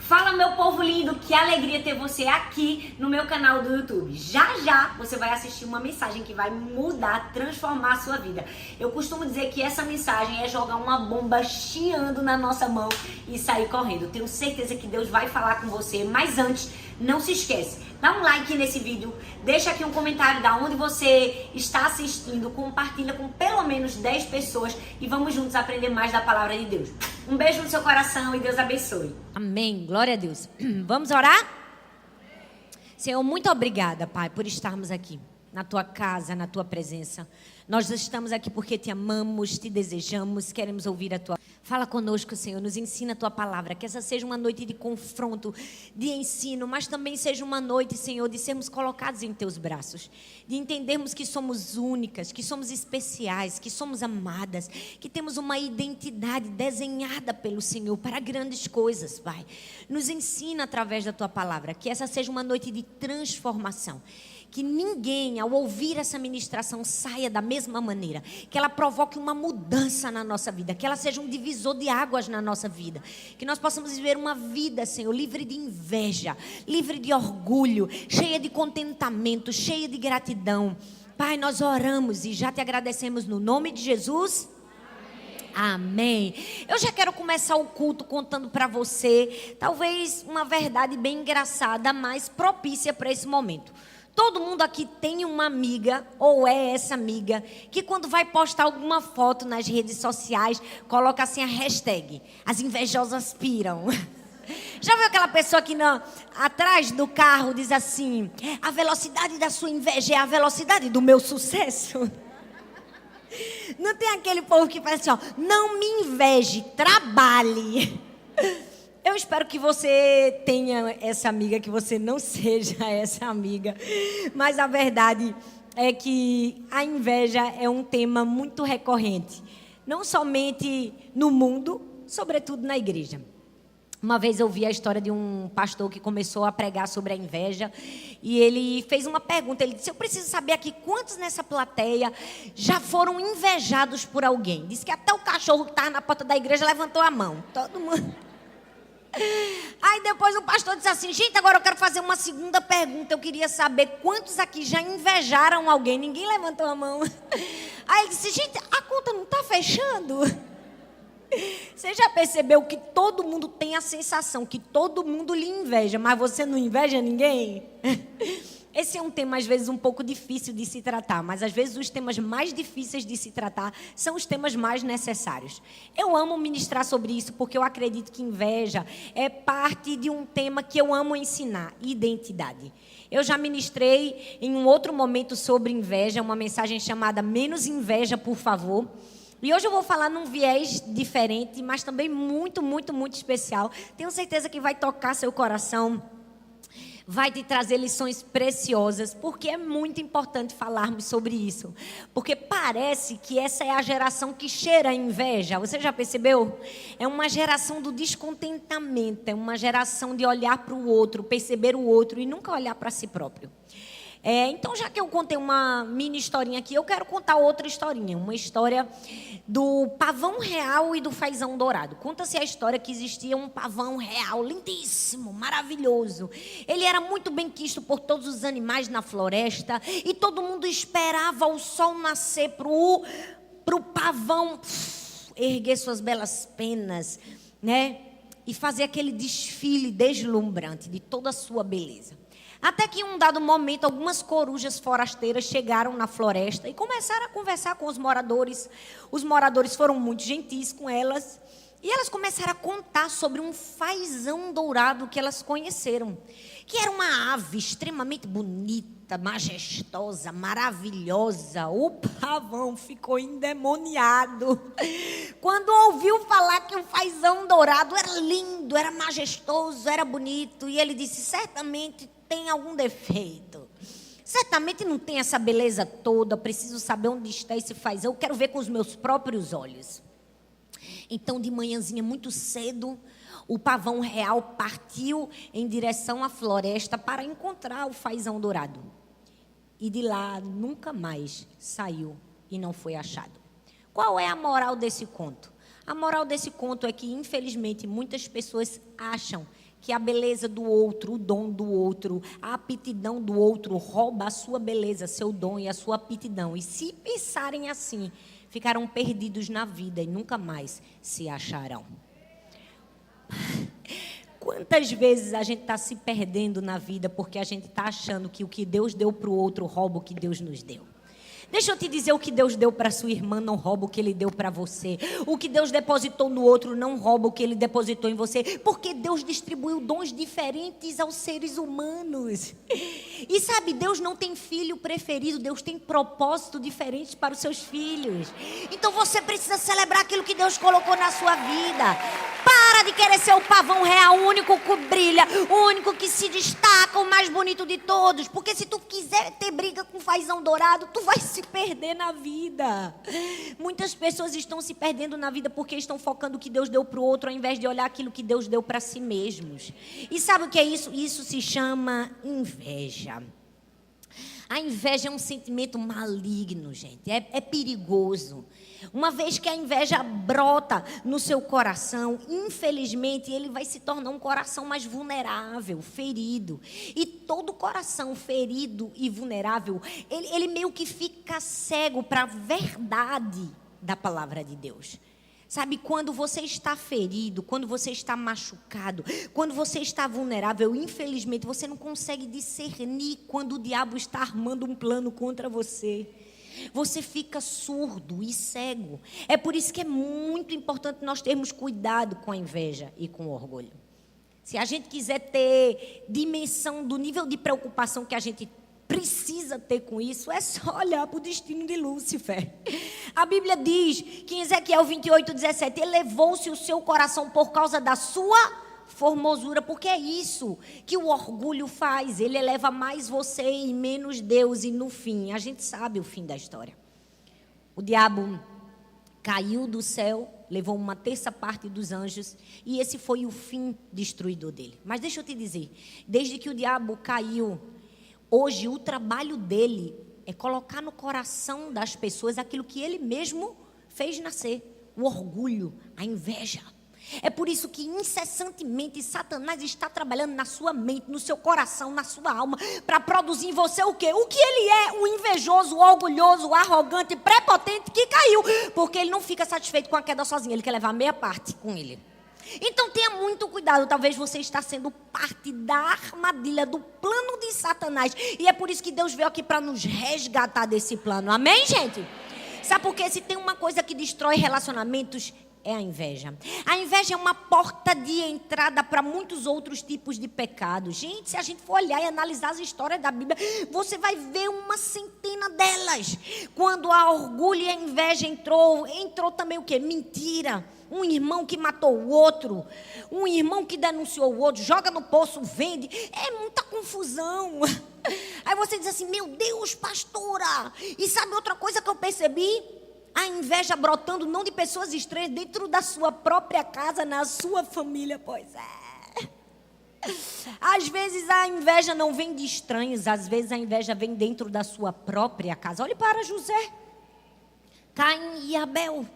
Fala, meu povo lindo, que alegria ter você aqui no meu canal do YouTube. Já já você vai assistir uma mensagem que vai mudar, transformar a sua vida. Eu costumo dizer que essa mensagem é jogar uma bomba chiando na nossa mão e sair correndo. Tenho certeza que Deus vai falar com você, mas antes, não se esquece, dá um like nesse vídeo, deixa aqui um comentário da onde você está assistindo, compartilha com pelo menos 10 pessoas e vamos juntos aprender mais da palavra de Deus. Um beijo no seu coração e Deus abençoe. Amém, glória a Deus. Vamos orar? Senhor, muito obrigada, Pai, por estarmos aqui na Tua casa, na Tua presença. Nós estamos aqui porque Te amamos, Te desejamos, queremos ouvir a Tua. Fala conosco, Senhor, nos ensina a Tua palavra, que essa seja uma noite de confronto, de ensino, mas também seja uma noite, Senhor, de sermos colocados em Teus braços, de entendermos que somos únicas, que somos especiais, que somos amadas, que temos uma identidade desenhada pelo Senhor para grandes coisas, Pai. Nos ensina através da Tua palavra, que essa seja uma noite de transformação. Que ninguém, ao ouvir essa ministração, saia da mesma maneira. Que ela provoque uma mudança na nossa vida. Que ela seja um divisor de águas na nossa vida. Que nós possamos viver uma vida, Senhor, livre de inveja, livre de orgulho, cheia de contentamento, cheia de gratidão. Pai, nós oramos e já Te agradecemos no nome de Jesus. Amém. Eu já quero começar o culto contando para você, talvez uma verdade bem engraçada, mas propícia para esse momento. Todo mundo aqui tem uma amiga, ou é essa amiga, que quando vai postar alguma foto nas redes sociais, coloca assim a hashtag, as invejosas piram. Já viu aquela pessoa que atrás do carro diz assim, a velocidade da sua inveja é a velocidade do meu sucesso? Não tem aquele povo que faz assim, ó, não me inveje, trabalhe. Eu espero que você tenha essa amiga, que você não seja essa amiga. Mas a verdade é que a inveja é um tema muito recorrente. Não somente no mundo, sobretudo na igreja. Uma vez eu vi a história de um pastor que começou a pregar sobre a inveja. E ele fez uma pergunta, ele disse, eu preciso saber aqui quantos nessa plateia já foram invejados por alguém. Disse que até o cachorro que estava na porta da igreja levantou a mão. Todo mundo... Aí depois o pastor disse assim, gente, agora eu quero fazer uma segunda pergunta. Eu queria saber quantos aqui já invejaram alguém. Ninguém levantou a mão. Aí ele disse, gente, a conta não está fechando. Você já percebeu que todo mundo tem a sensação que todo mundo lhe inveja, mas você não inveja ninguém? Esse é um tema, às vezes, um pouco difícil de se tratar, mas, às vezes, os temas mais difíceis de se tratar são os temas mais necessários. Eu amo ministrar sobre isso porque eu acredito que inveja é parte de um tema que eu amo ensinar, identidade. Eu já ministrei em um outro momento sobre inveja, uma mensagem chamada Menos Inveja, por favor. E hoje eu vou falar num viés diferente, mas também muito, muito, muito especial. Tenho certeza que vai tocar seu coração. Vai te trazer lições preciosas, porque é muito importante falarmos sobre isso. Porque parece que essa é a geração que cheira a inveja. Você já percebeu? É uma geração do descontentamento, é uma geração de olhar para o outro, perceber o outro e nunca olhar para si próprio. Então, já que eu contei uma mini historinha aqui, eu quero contar outra historinha. Uma história do pavão real e do fazão dourado. Conta-se a história que existia um pavão real, lindíssimo, maravilhoso. Ele era muito bem quisto por todos os animais na floresta. E todo mundo esperava o sol nascer para o pavão erguer suas belas penas, né? E fazer aquele desfile deslumbrante de toda a sua beleza. Até que em um dado momento, algumas corujas forasteiras chegaram na floresta e começaram a conversar com os moradores. Os moradores foram muito gentis com elas. E elas começaram a contar sobre um fazão dourado que elas conheceram. Que era uma ave extremamente bonita, majestosa, maravilhosa. O pavão ficou endemoniado quando ouviu falar que o fazão dourado era lindo, era majestoso, era bonito. E ele disse, certamente tem algum defeito. Certamente não tem essa beleza toda. Preciso saber onde está esse fazão. Eu quero ver com os meus próprios olhos. Então, de manhãzinha, muito cedo, o pavão real partiu em direção à floresta para encontrar o fazão dourado. E de lá nunca mais saiu e não foi achado. Qual é a moral desse conto? A moral desse conto é que, infelizmente, muitas pessoas acham que a beleza do outro, o dom do outro, a aptidão do outro rouba a sua beleza, seu dom e a sua aptidão. E se pensarem assim, ficarão perdidos na vida e nunca mais se acharão. Quantas vezes a gente está se perdendo na vida porque a gente está achando que o que Deus deu para o outro rouba o que Deus nos deu. Deixa eu te dizer, o que Deus deu para sua irmã não rouba o que Ele deu para você. O que Deus depositou no outro não rouba o que Ele depositou em você. Porque Deus distribuiu dons diferentes aos seres humanos. E sabe, Deus não tem filho preferido. Deus tem propósito diferente para os seus filhos. Então você precisa celebrar aquilo que Deus colocou na sua vida. Para de querer ser o pavão real, o único que brilha, o único que se destaca, o mais bonito de todos. Porque se tu quiser ter briga com fazão dourado, tu vai se perder na vida. Muitas pessoas estão se perdendo na vida porque estão focando o que Deus deu para o outro, ao invés de olhar aquilo que Deus deu para si mesmos. E sabe o que é isso? Isso se chama inveja. A inveja é um sentimento maligno, gente. É perigoso. Uma vez que a inveja brota no seu coração, infelizmente, ele vai se tornar um coração mais vulnerável, ferido. E todo coração ferido e vulnerável, ele meio que fica cego para a verdade da palavra de Deus. Sabe, quando você está ferido, quando você está machucado, quando você está vulnerável, infelizmente, você não consegue discernir quando o diabo está armando um plano contra você. Você fica surdo e cego. É por isso que é muito importante nós termos cuidado com a inveja e com o orgulho. Se a gente quiser ter dimensão do nível de preocupação que a gente precisa ter com isso, é só olhar para o destino de Lúcifer. A Bíblia diz que em Ezequiel 28:17, elevou-se o seu coração por causa da sua formosura, porque é isso que o orgulho faz. Ele eleva mais você e menos Deus, e no fim, a gente sabe o fim da história. O diabo caiu do céu, levou uma terça parte dos anjos, e esse foi o fim destruidor dele. Mas deixa eu te dizer, desde que o diabo caiu, hoje o trabalho dele é colocar no coração das pessoas aquilo que ele mesmo fez nascer, o orgulho, a inveja. É por isso que incessantemente Satanás está trabalhando na sua mente, no seu coração, na sua alma, para produzir em você o quê? O que ele é, o invejoso, o orgulhoso, o arrogante, prepotente que caiu, porque ele não fica satisfeito com a queda sozinho, ele quer levar meia parte com ele. Então tenha muito cuidado, talvez você está sendo parte da armadilha, do plano de Satanás, e é por isso que Deus veio aqui para nos resgatar desse plano, amém, gente? Sabe por quê? Se tem uma coisa que destrói relacionamentos, é a inveja. A inveja é uma porta de entrada para muitos outros tipos de pecados. Gente, se a gente for olhar e analisar as histórias da Bíblia, você vai ver uma centena delas. Quando a orgulho e a inveja entrou também o quê? Mentira. Um irmão que matou o outro, um irmão que denunciou o outro, joga no poço, vende. É muita confusão. Aí você diz assim, meu Deus, pastora. E sabe outra coisa que eu percebi? A inveja brotando não de pessoas estranhas, dentro da sua própria casa, na sua família. Pois é. Às vezes a inveja não vem de estranhos, às vezes a inveja vem dentro da sua própria casa. Olhe para José, Caim e Abel.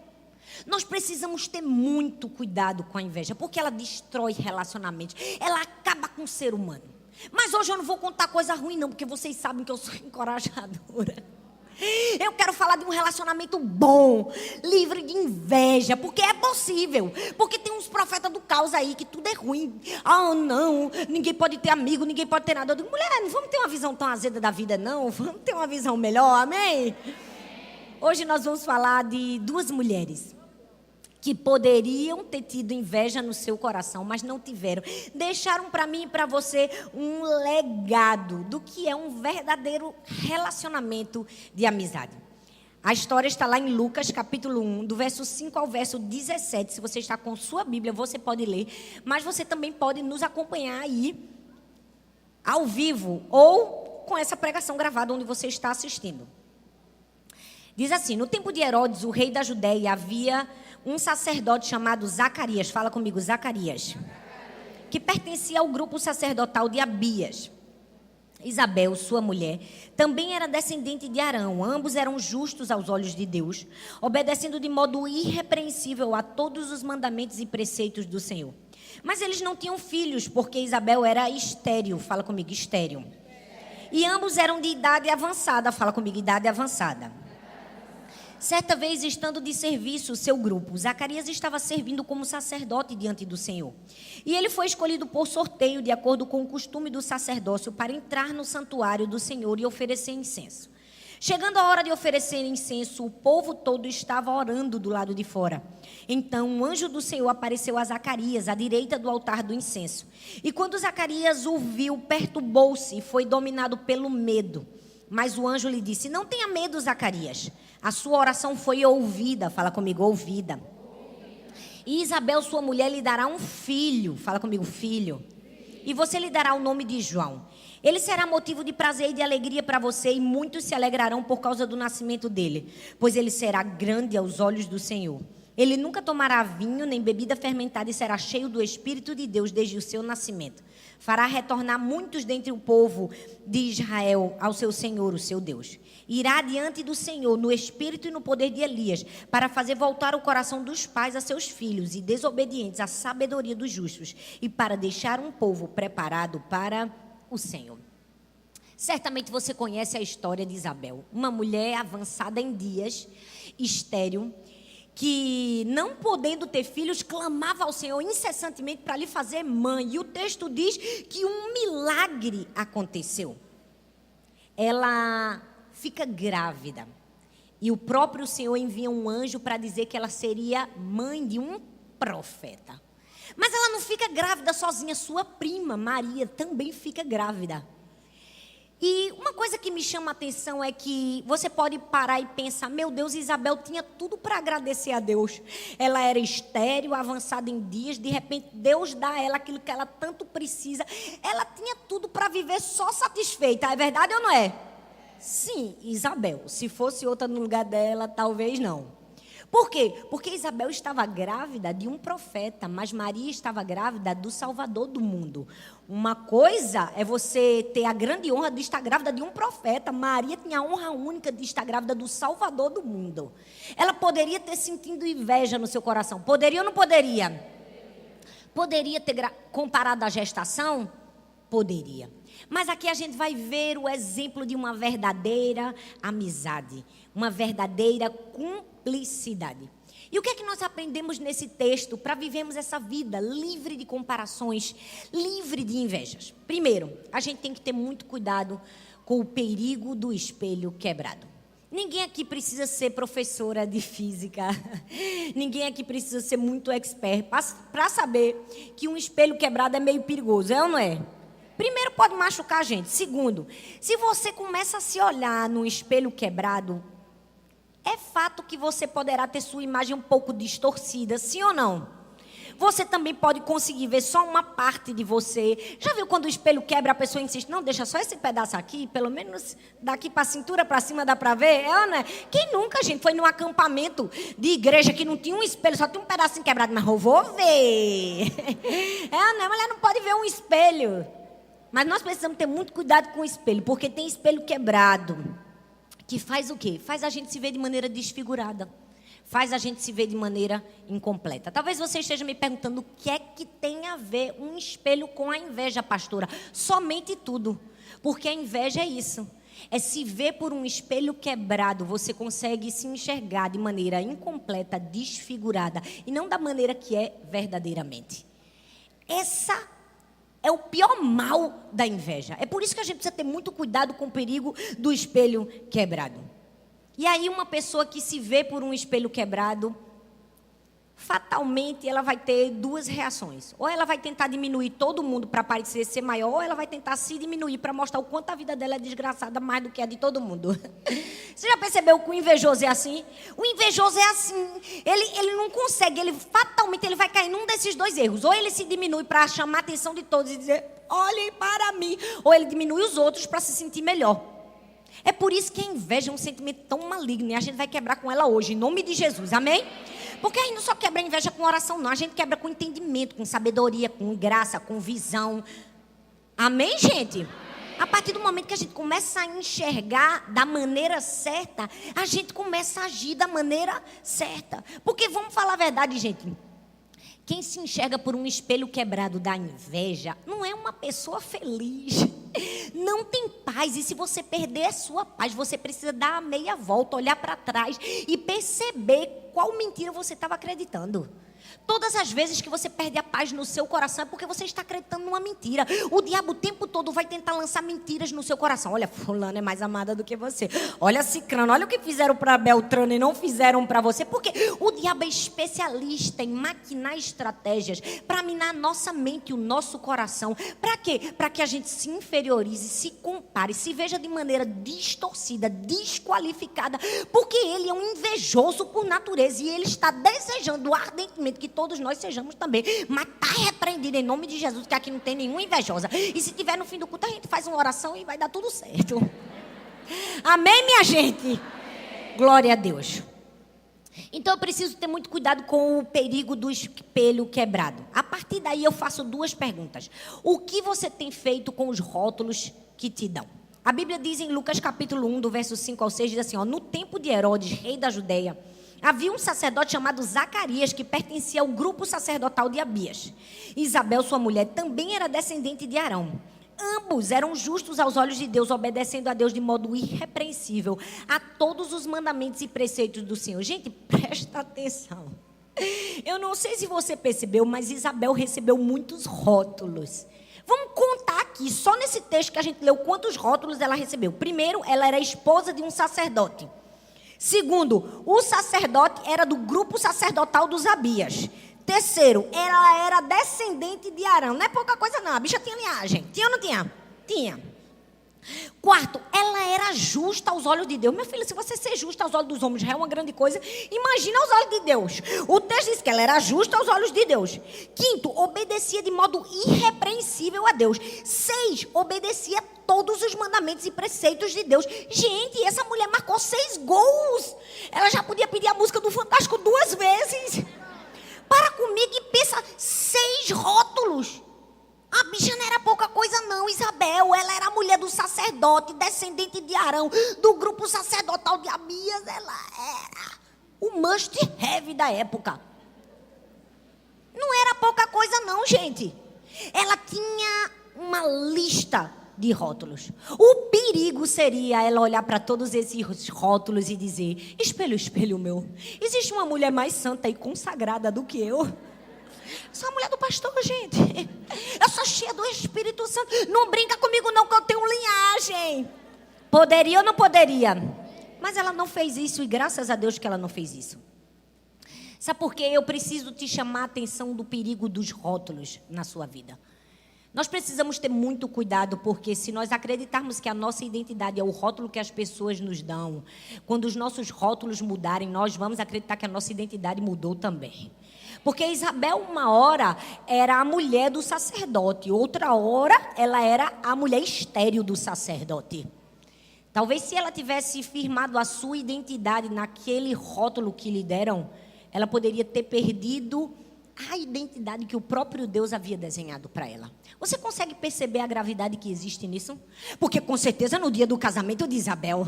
Nós precisamos ter muito cuidado com a inveja, porque ela destrói relacionamentos, ela acaba com o ser humano. Mas hoje eu não vou contar coisa ruim não, porque vocês sabem que eu sou encorajadora. Eu quero falar de um relacionamento bom, livre de inveja, porque é possível. Porque tem uns profetas do caos aí que tudo é ruim. Ah, não, ninguém pode ter amigo, ninguém pode ter nada. Eu digo, mulher, não vamos ter uma visão tão azeda da vida não, vamos ter uma visão melhor, amém? Hoje nós vamos falar de duas mulheres que poderiam ter tido inveja no seu coração, mas não tiveram. Deixaram para mim e para você um legado do que é um verdadeiro relacionamento de amizade. A história está lá em Lucas, capítulo 1, do verso 5 ao verso 17. Se você está com sua Bíblia, você pode ler, mas você também pode nos acompanhar aí, ao vivo, ou com essa pregação gravada onde você está assistindo. Diz assim, no tempo de Herodes, o rei da Judéia, havia um sacerdote chamado Zacarias, fala comigo, Zacarias, que pertencia ao grupo sacerdotal de Abias. Isabel, sua mulher, também era descendente de Arão. Ambos eram justos aos olhos de Deus, obedecendo de modo irrepreensível a todos os mandamentos e preceitos do Senhor. Mas eles não tinham filhos, porque Isabel era estéril. Fala comigo, estéril. E ambos eram de idade avançada. Fala comigo, idade avançada. Certa vez, estando de serviço o seu grupo, Zacarias estava servindo como sacerdote diante do Senhor. E ele foi escolhido por sorteio, de acordo com o costume do sacerdócio, para entrar no santuário do Senhor e oferecer incenso. Chegando a hora de oferecer incenso, o povo todo estava orando do lado de fora. Então, um anjo do Senhor apareceu a Zacarias, à direita do altar do incenso. E quando Zacarias o viu, perturbou-se e foi dominado pelo medo. Mas o anjo lhe disse: não tenha medo, Zacarias. A sua oração foi ouvida. Fala comigo, ouvida. E Isabel, sua mulher, lhe dará um filho. Fala comigo, filho. E você lhe dará o nome de João. Ele será motivo de prazer e de alegria para você, e muitos se alegrarão por causa do nascimento dele, pois ele será grande aos olhos do Senhor. Ele nunca tomará vinho nem bebida fermentada e será cheio do Espírito de Deus desde o seu nascimento. Fará retornar muitos dentre o povo de Israel ao seu Senhor, o seu Deus. Irá diante do Senhor no espírito e no poder de Elias, para fazer voltar o coração dos pais a seus filhos e desobedientes à sabedoria dos justos, e para deixar um povo preparado para o Senhor. Certamente você conhece a história de Isabel, uma mulher avançada em dias, estéril, que não podendo ter filhos, clamava ao Senhor incessantemente para lhe fazer mãe. E o texto diz que um milagre aconteceu. Ela fica grávida e o próprio Senhor envia um anjo para dizer que ela seria mãe de um profeta. Mas ela não fica grávida sozinha, sua prima Maria também fica grávida. E uma coisa que me chama a atenção é que você pode parar e pensar: meu Deus, Isabel tinha tudo para agradecer a Deus. Ela era estéril, avançada em dias, de repente Deus dá a ela aquilo que ela tanto precisa. Ela tinha tudo para viver só satisfeita, é verdade ou não é? Sim, Isabel. Se fosse outra no lugar dela, talvez não. Por quê? Porque Isabel estava grávida de um profeta, mas Maria estava grávida do Salvador do mundo. Uma coisa é você ter a grande honra de estar grávida de um profeta. Maria tinha a honra única de estar grávida do Salvador do mundo. Ela poderia ter sentido inveja no seu coração. Poderia ou não poderia? Poderia ter comparado a gestação? Poderia. Mas aqui a gente vai ver o exemplo de uma verdadeira amizade, uma verdadeira cumplicidade. E o que é que nós aprendemos nesse texto para vivermos essa vida livre de comparações, livre de invejas? Primeiro, a gente tem que ter muito cuidado com o perigo do espelho quebrado. Ninguém aqui precisa ser professora de física, ninguém aqui precisa ser muito expert para saber que um espelho quebrado é meio perigoso, é ou não é? Primeiro, pode machucar a gente. Segundo, se você começa a se olhar no espelho quebrado, é fato que você poderá ter sua imagem um pouco distorcida, sim ou não? Você também pode conseguir ver só uma parte de você. Já viu quando o espelho quebra, a pessoa insiste: não, deixa só esse pedaço aqui, pelo menos daqui para a cintura para cima dá para ver? É ou não é? Quem nunca, gente, foi num acampamento de igreja que não tinha um espelho, só tinha um pedacinho quebrado, mas eu vou ver. É ou não é? A mulher não pode ver um espelho. Mas nós precisamos ter muito cuidado com o espelho, porque tem espelho quebrado, que faz o quê? Faz a gente se ver de maneira desfigurada, faz a gente se ver de maneira incompleta. Talvez você esteja me perguntando: o que é que tem a ver um espelho com a inveja, pastora? Somente tudo, porque a inveja é isso, é se ver por um espelho quebrado. Você consegue se enxergar de maneira incompleta, desfigurada, e não da maneira que é verdadeiramente. Essa é o pior mal da inveja. É por isso que a gente precisa ter muito cuidado com o perigo do espelho quebrado. E aí uma pessoa que se vê por um espelho quebrado, fatalmente ela vai ter duas reações. Ou ela vai tentar diminuir todo mundo para parecer ser maior, ou ela vai tentar se diminuir para mostrar o quanto a vida dela é desgraçada mais do que a de todo mundo. Você já percebeu que o invejoso é assim? O invejoso é assim. Ele não consegue, fatalmente ele vai cair num desses dois erros. Ou ele se diminui para chamar a atenção de todos e dizer: olhem para mim. Ou ele diminui os outros para se sentir melhor. É por isso que a inveja é um sentimento tão maligno, e a gente vai quebrar com ela hoje, em nome de Jesus, amém? Porque a gente não só quebra a inveja com oração, não. A gente quebra com entendimento, com sabedoria, com graça, com visão. Amém, gente? A partir do momento que a gente começa a enxergar da maneira certa, a gente começa a agir da maneira certa. Porque vamos falar a verdade, gente. Quem se enxerga por um espelho quebrado da inveja não é uma pessoa feliz. Não tem paz. E se você perder a sua paz, você precisa dar a meia volta, olhar para trás e perceber qual mentira você estava acreditando. Todas as vezes que você perde a paz no seu coração é porque você está acreditando numa mentira. O diabo o tempo todo vai tentar lançar mentiras no seu coração. Olha, fulano é mais amada do que você. Olha, cicrano, olha o que fizeram para Beltrano e não fizeram para você. Porque o diabo é especialista em maquinar estratégias para minar a nossa mente e o nosso coração. Para quê? Para que a gente se inferiorize, se compare, se veja de maneira distorcida, desqualificada. Porque ele é um invejoso por natureza e ele está desejando ardentemente que todos nós sejamos também. Mas está repreendido em nome de Jesus, que aqui não tem nenhuma invejosa. E se tiver no fim do culto, a gente faz uma oração e vai dar tudo certo. Amém, minha gente? Amém. Glória a Deus. Então eu preciso ter muito cuidado com o perigo do espelho quebrado. A partir daí eu faço duas perguntas. O que você tem feito com os rótulos que te dão? A Bíblia diz em Lucas capítulo 1, do verso 5 ao 6, diz assim, ó, no tempo de Herodes, rei da Judeia, havia um sacerdote chamado Zacarias, que pertencia ao grupo sacerdotal de Abias. Isabel, sua mulher, também era descendente de Arão. Ambos eram justos aos olhos de Deus, obedecendo a Deus de modo irrepreensível a todos os mandamentos e preceitos do Senhor. Gente, presta atenção. Eu não sei se você percebeu, mas Isabel recebeu muitos rótulos. Vamos contar aqui, só nesse texto que a gente leu, quantos rótulos ela recebeu. Primeiro, ela era esposa de um sacerdote. Segundo, o sacerdote era do grupo sacerdotal dos Abias. Terceiro, ela era descendente de Arão. Não é pouca coisa não, a bicha tinha linhagem. Tinha ou não tinha? Tinha. Quarto, ela era justa aos olhos de Deus. Meu filho, se você ser justa aos olhos dos homens já é uma grande coisa, imagina aos olhos de Deus. O texto diz que ela era justa aos olhos de Deus. Quinto, obedecia de modo irrepreensível a Deus. 6, obedecia todos os mandamentos e preceitos de Deus. Gente, essa mulher marcou 6 gols. Ela já podia pedir a música do Fantástico 2 vezes. Para comigo e pensa, 6 rótulos. A bicha não era pouca coisa não, Isabel. Ela era a mulher do sacerdote, descendente de Arão, do grupo sacerdotal de Abias. Ela era o must have da época. Não era pouca coisa não, gente. Ela tinha uma lista de rótulos. O perigo seria ela olhar para todos esses rótulos e dizer, espelho, espelho meu, existe uma mulher mais santa e consagrada do que eu? Sou a mulher do pastor, gente. Eu sou cheia do Espírito Santo. Não brinca comigo não, que eu tenho linhagem. Poderia ou não poderia? Mas ela não fez isso, e graças a Deus que ela não fez isso. Sabe por quê? Eu preciso te chamar a atenção do perigo dos rótulos na sua vida. Nós precisamos ter muito cuidado, porque se nós acreditarmos que a nossa identidade é o rótulo que as pessoas nos dão, quando os nossos rótulos mudarem, nós vamos acreditar que a nossa identidade mudou também. Porque Isabel, uma hora, era a mulher do sacerdote, outra hora, ela era a mulher estéril do sacerdote. Talvez se ela tivesse firmado a sua identidade naquele rótulo que lhe deram, ela poderia ter perdido a identidade que o próprio Deus havia desenhado para ela. Você consegue perceber a gravidade que existe nisso? Porque com certeza no dia do casamento de Isabel,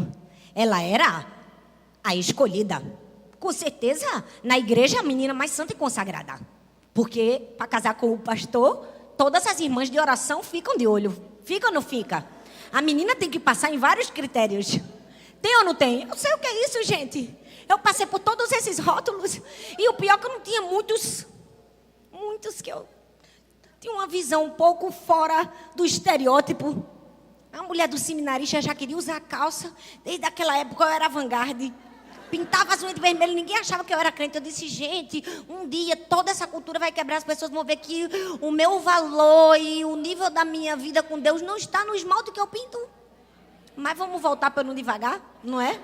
ela era a escolhida. Com certeza na igreja a menina mais santa e consagrada. Porque para casar com o pastor, todas as irmãs de oração ficam de olho. Fica ou não fica? A menina tem que passar em vários critérios. Tem ou não tem? Eu sei o que é isso, gente. Eu passei por todos esses rótulos. E o pior é que eu não tinha muitos que eu tinha uma visão um pouco fora do estereótipo. A mulher do seminarista já queria usar calça. Desde aquela época eu era vanguarda. Pintava as unhas de vermelho, ninguém achava que eu era crente. Eu disse, gente, um dia toda essa cultura vai quebrar, as pessoas vão ver que o meu valor e o nível da minha vida com Deus não está no esmalte que eu pinto. Mas vamos voltar para não devagar, não é?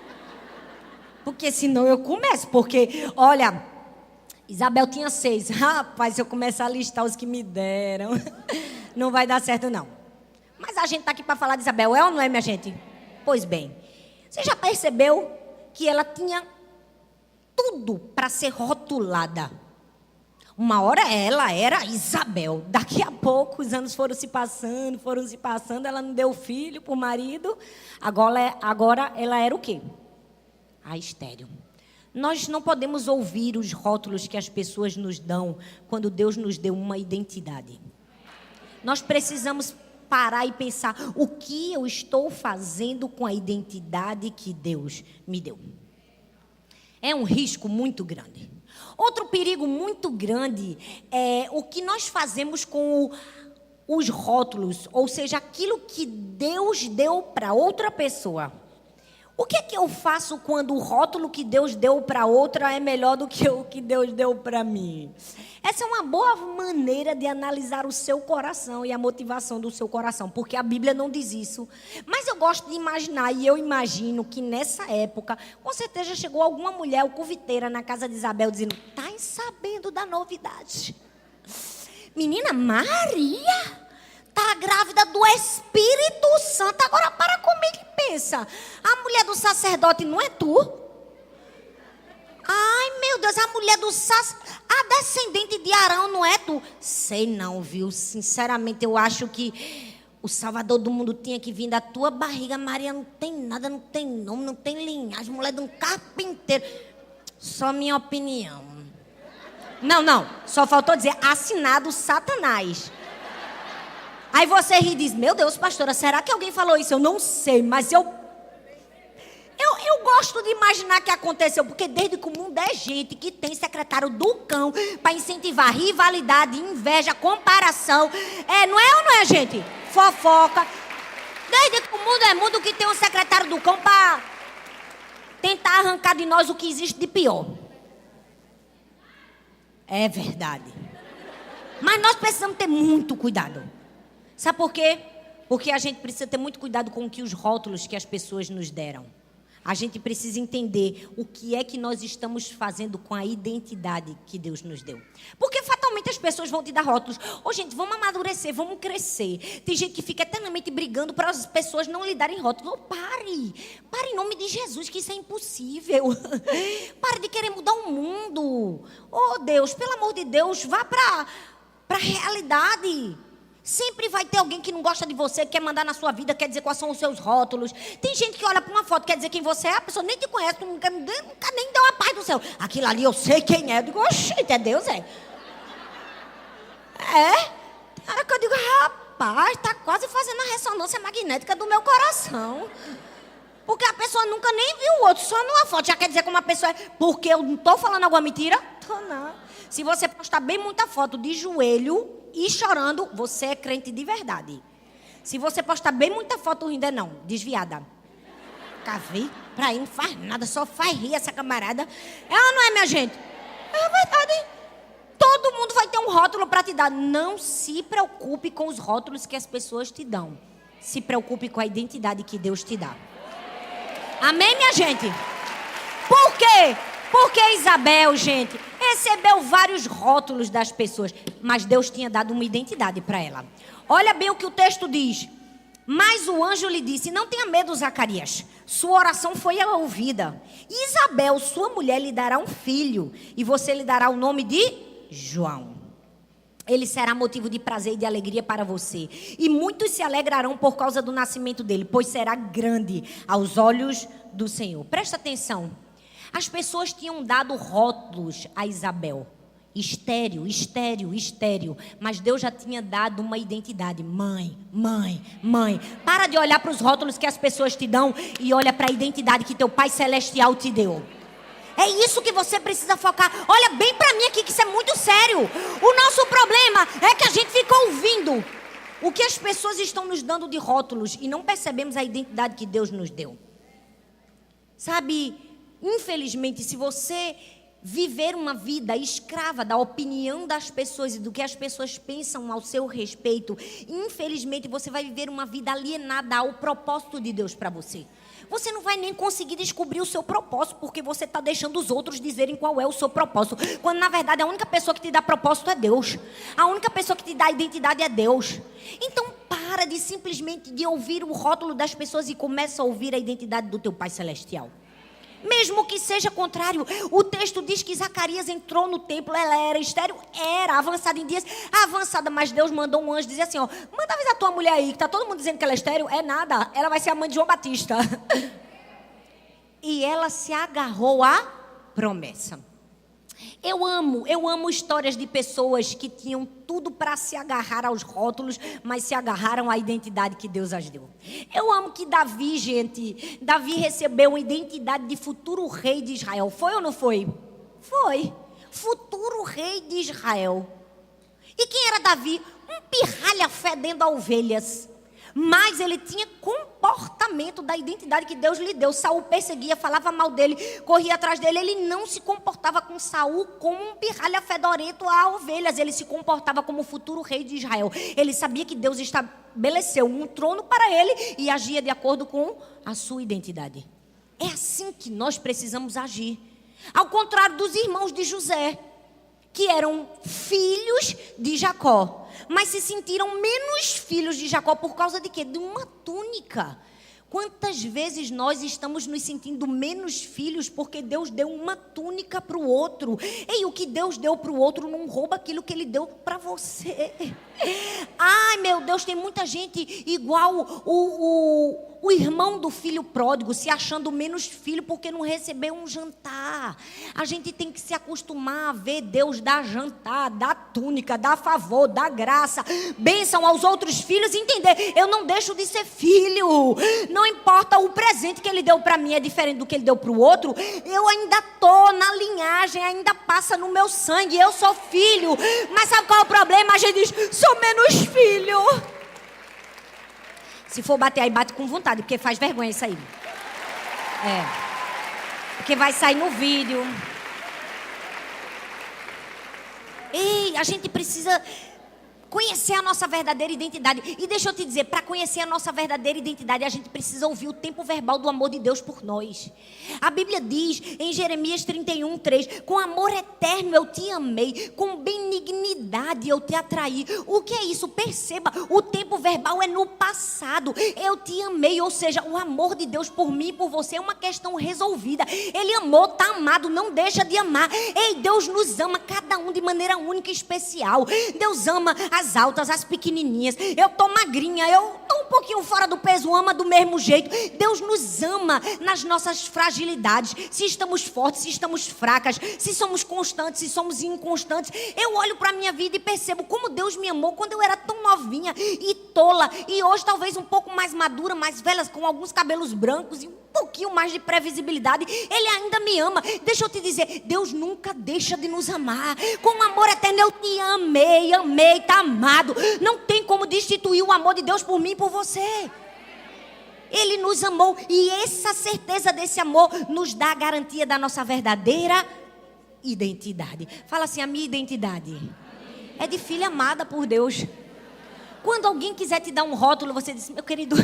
Porque senão eu começo, porque, olha, Isabel tinha 6. Rapaz, se eu começar a listar os que me deram, não vai dar certo não. Mas a gente está aqui para falar de Isabel, é ou não é, minha gente? Pois bem, você já percebeu que ela tinha tudo para ser rotulada? Uma hora ela era Isabel. Daqui a pouco os anos foram se passando, ela não deu filho para o marido. Agora ela era o quê? A estéril. Nós não podemos ouvir os rótulos que as pessoas nos dão quando Deus nos deu uma identidade. Nós precisamos parar e pensar: o que eu estou fazendo com a identidade que Deus me deu? É um risco muito grande. Outro perigo muito grande é o que nós fazemos com os rótulos, ou seja, aquilo que Deus deu para outra pessoa. O que é que eu faço quando o rótulo que Deus deu para outra é melhor do que o que Deus deu para mim? Essa é uma boa maneira de analisar o seu coração e a motivação do seu coração, porque a Bíblia não diz isso. Mas eu gosto de imaginar, e eu imagino que nessa época, com certeza chegou alguma mulher alcoviteira na casa de Isabel dizendo: tá sabendo da novidade? Menina, Maria está grávida do Espírito Santo. Agora para comigo e pensa: a mulher do sacerdote não é tu? Ai, meu Deus, a mulher do sacerdote, a descendente de Arão não é tu? Sei não, viu? Sinceramente, eu acho que o Salvador do mundo tinha que vir da tua barriga. Maria não tem nada, não tem nome, não tem linhagem. Mulher de um carpinteiro. Só minha opinião. Não, só faltou dizer: assinado Satanás. Aí você ri e diz: meu Deus, pastora, será que alguém falou isso? Eu não sei, mas eu gosto de imaginar que aconteceu, porque desde que o mundo é gente que tem secretário do cão para incentivar rivalidade, inveja, comparação. Não é ou não é, gente? Fofoca. Desde que o mundo é mundo que tem um secretário do cão para tentar arrancar de nós o que existe de pior. É verdade. Mas nós precisamos ter muito cuidado. Sabe por quê? Porque a gente precisa ter muito cuidado com os rótulos que as pessoas nos deram. A gente precisa entender o que é que nós estamos fazendo com a identidade que Deus nos deu. Porque fatalmente as pessoas vão te dar rótulos. Gente, vamos amadurecer, vamos crescer. Tem gente que fica eternamente brigando para as pessoas não lhe darem rótulos. Pare em nome de Jesus, que isso é impossível. Pare de querer mudar o mundo. Deus, pelo amor de Deus, vá para a realidade. Sempre vai ter alguém que não gosta de você, quer mandar na sua vida, quer dizer quais são os seus rótulos. Tem gente que olha para uma foto, quer dizer quem você é, a pessoa nem te conhece, nunca nem deu a paz do céu. Aquilo ali eu sei quem é. Eu digo: oxente, é Deus, é? Tem hora que eu digo: rapaz, está quase fazendo a ressonância magnética do meu coração. Porque a pessoa nunca nem viu o outro, só numa foto. Já quer dizer como a pessoa é. Porque eu não estou falando alguma mentira? Tô não. Se você postar bem muita foto de joelho e chorando, você é crente de verdade. Se você postar bem muita foto rindo, não, desviada. Cavei, pra aí não faz nada, só faz rir essa camarada. Ela não é, minha gente? É verdade. Todo mundo vai ter um rótulo para te dar. Não se preocupe com os rótulos que as pessoas te dão. Se preocupe com a identidade que Deus te dá. Amém, minha gente? Por quê? Porque Isabel, gente, recebeu vários rótulos das pessoas, mas Deus tinha dado uma identidade para ela. Olha bem o que o texto diz. Mas o anjo lhe disse: não tenha medo, Zacarias, sua oração foi ouvida. Isabel, sua mulher, lhe dará um filho, e você lhe dará o nome de João. Ele será motivo de prazer e de alegria para você. E muitos se alegrarão por causa do nascimento dele, pois será grande aos olhos do Senhor. Presta atenção. As pessoas tinham dado rótulos a Isabel. Estéril. Mas Deus já tinha dado uma identidade. Mãe. Para de olhar para os rótulos que as pessoas te dão e olha para a identidade que teu Pai Celestial te deu. É isso que você precisa focar. Olha bem para mim aqui, que isso é muito sério. O nosso problema é que a gente fica ouvindo o que as pessoas estão nos dando de rótulos e não percebemos a identidade que Deus nos deu. Sabe, infelizmente, se você viver uma vida escrava da opinião das pessoas e do que as pessoas pensam ao seu respeito, infelizmente você vai viver uma vida alienada ao propósito de Deus para você. Você não vai nem conseguir descobrir o seu propósito, porque você está deixando os outros dizerem qual é o seu propósito. Quando, na verdade, a única pessoa que te dá propósito é Deus. A única pessoa que te dá identidade é Deus. Então, para de simplesmente de ouvir o rótulo das pessoas e começa a ouvir a identidade do teu Pai Celestial. Mesmo que seja contrário, o texto diz que Zacarias entrou no templo, ela era estéril, era avançada em dias, avançada, mas Deus mandou um anjo dizer assim, manda avisar a tua mulher aí, que está todo mundo dizendo que ela é estéril, é nada, ela vai ser a mãe de João Batista. E ela se agarrou à promessa. Eu amo histórias de pessoas que tinham tudo para se agarrar aos rótulos, mas se agarraram à identidade que Deus as deu. Eu amo que Davi recebeu uma identidade de futuro rei de Israel. Foi ou não foi? Foi. Futuro rei de Israel. E quem era Davi? Um pirralha fedendo a ovelhas. Mas ele tinha comportamento da identidade que Deus lhe deu. Saul perseguia, falava mal dele, corria atrás dele. Ele não se comportava com Saul como um pirralha fedorento a ovelhas. Ele se comportava como o futuro rei de Israel. Ele sabia que Deus estabeleceu um trono para ele e agia de acordo com a sua identidade. É assim que nós precisamos agir. Ao contrário dos irmãos de José, que eram filhos de Jacó, mas se sentiram menos filhos de Jacó por causa de quê? De uma túnica. Quantas vezes nós estamos nos sentindo menos filhos porque Deus deu uma túnica para o outro? E o que Deus deu para o outro não rouba aquilo que Ele deu para você. Ai, meu Deus, tem muita gente igual o irmão do filho pródigo, se achando menos filho porque não recebeu um jantar. A gente tem que se acostumar a ver Deus dar jantar, dar túnica, dar favor, dar graça, bênção aos outros filhos e entender, eu não deixo de ser filho. Não importa o presente que Ele deu para mim é diferente do que Ele deu para o outro, eu ainda estou na linhagem, ainda passa no meu sangue, eu sou filho. Mas sabe qual é o problema? A gente diz, sou menos filho. Se for bater aí, bate com vontade, porque faz vergonha isso aí. Porque vai sair no vídeo. Ei, a gente precisa conhecer a nossa verdadeira identidade. E deixa eu te dizer, para conhecer a nossa verdadeira identidade, a gente precisa ouvir o tempo verbal do amor de Deus por nós. A Bíblia diz em Jeremias 31:3, com amor eterno eu te amei, com benignidade eu te atraí. O que é isso? Perceba, o tempo verbal é no passado. Eu te amei, ou seja, o amor de Deus por mim e por você é uma questão resolvida. Ele amou, está amado, não deixa de amar. Ei, Deus nos ama, cada um de maneira única e especial. Deus ama as altas, as pequenininhas. Eu tô magrinha, eu tô um pouquinho fora do peso, ama do mesmo jeito. Deus nos ama nas nossas fragilidades. Se estamos fortes, se estamos fracas, se somos constantes, se somos inconstantes. Eu olho para a minha vida e percebo como Deus me amou quando eu era tão novinha e tola. E hoje talvez um pouco mais madura, mais velha, com alguns cabelos brancos e um pouquinho mais de previsibilidade. Ele ainda me ama. Deixa eu te dizer, Deus nunca deixa de nos amar. Com amor eterno eu te amei, tá amado. Não tem como destituir o amor de Deus por mim e por você. Ele nos amou e essa certeza desse amor nos dá a garantia da nossa verdadeira identidade. Fala assim, a minha identidade é de filha amada por Deus. Quando alguém quiser te dar um rótulo, você diz, meu querido,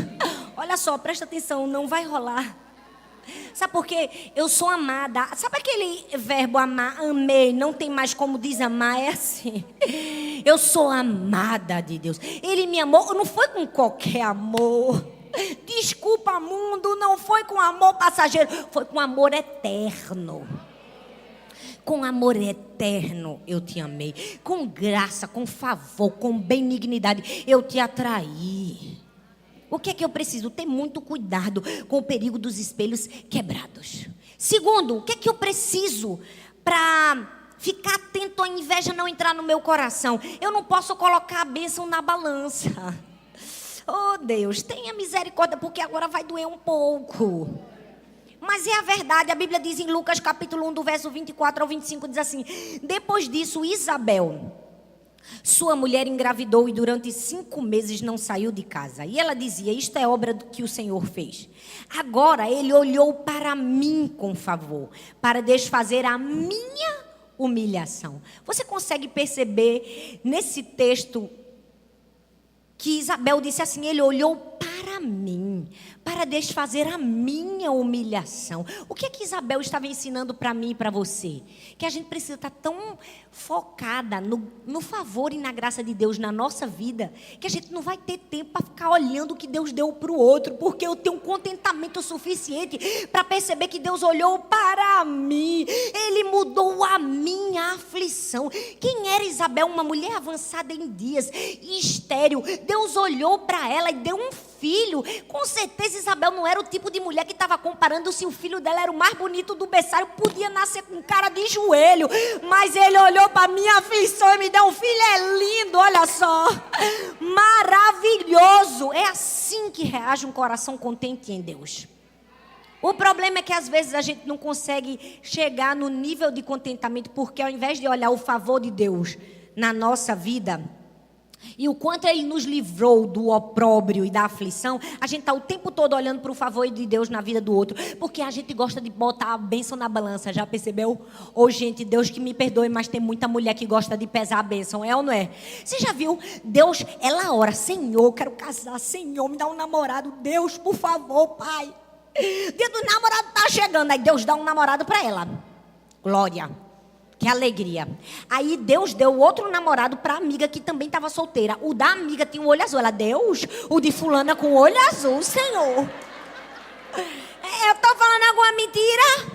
olha só, presta atenção, não vai rolar. Sabe por quê? Eu sou amada. Sabe aquele verbo amar, amei, não tem mais como desamar, é assim. Eu sou amada de Deus. Ele me amou, não foi com qualquer amor. Desculpa, mundo, não foi com amor passageiro, foi com amor eterno. Com amor eterno eu te amei. Com graça, com favor, com benignidade eu te atraí. O que é que eu preciso? Ter muito cuidado com o perigo dos espelhos quebrados. Segundo, o que é que eu preciso para ficar atento à inveja não entrar no meu coração? Eu não posso colocar a bênção na balança. Oh Deus, tenha misericórdia, porque agora vai doer um pouco. Mas é a verdade, a Bíblia diz em Lucas capítulo 1, do verso 24 ao 25, diz assim: depois disso, Isabel, sua mulher, engravidou e durante 5 meses não saiu de casa. E ela dizia, isto é obra que o Senhor fez. Agora ele olhou para mim com favor, para desfazer a minha humilhação. Você consegue perceber nesse texto que Isabel disse assim, ele olhou para mim, para desfazer a minha humilhação. O que é que Isabel estava ensinando para mim e para você? Que a gente precisa estar tão focada no favor e na graça de Deus na nossa vida, que a gente não vai ter tempo para ficar olhando o que Deus deu para o outro, porque eu tenho um contentamento suficiente para perceber que Deus olhou para mim, Ele mudou a minha aflição. Quem era Isabel? Uma mulher avançada em dias, estéril. Deus olhou para ela e deu um filho filho. Com certeza Isabel não era o tipo de mulher que estava comparando se o filho dela era o mais bonito do berçário, podia nascer com cara de joelho. Mas ele olhou para minha aflição e me deu um filho, é lindo, olha só. Maravilhoso. É assim que reage um coração contente em Deus. O problema é que às vezes a gente não consegue chegar no nível de contentamento, porque ao invés de olhar o favor de Deus na nossa vida e o quanto Ele nos livrou do opróbrio e da aflição, a gente está o tempo todo olhando para o favor de Deus na vida do outro, porque a gente gosta de botar a bênção na balança, já percebeu? Ô gente, Deus que me perdoe, mas tem muita mulher que gosta de pesar a bênção, é ou não é? Você já viu? Deus, ela ora, Senhor, quero casar, Senhor, me dá um namorado, Deus, por favor, Pai. Dia do namorado tá chegando, aí Deus dá um namorado para ela. Glória, que alegria. Aí Deus deu outro namorado para a amiga que também estava solteira. O da amiga tinha um olho azul. Ela, Deus, o de fulana com o olho azul, Senhor. Eu tô falando alguma mentira?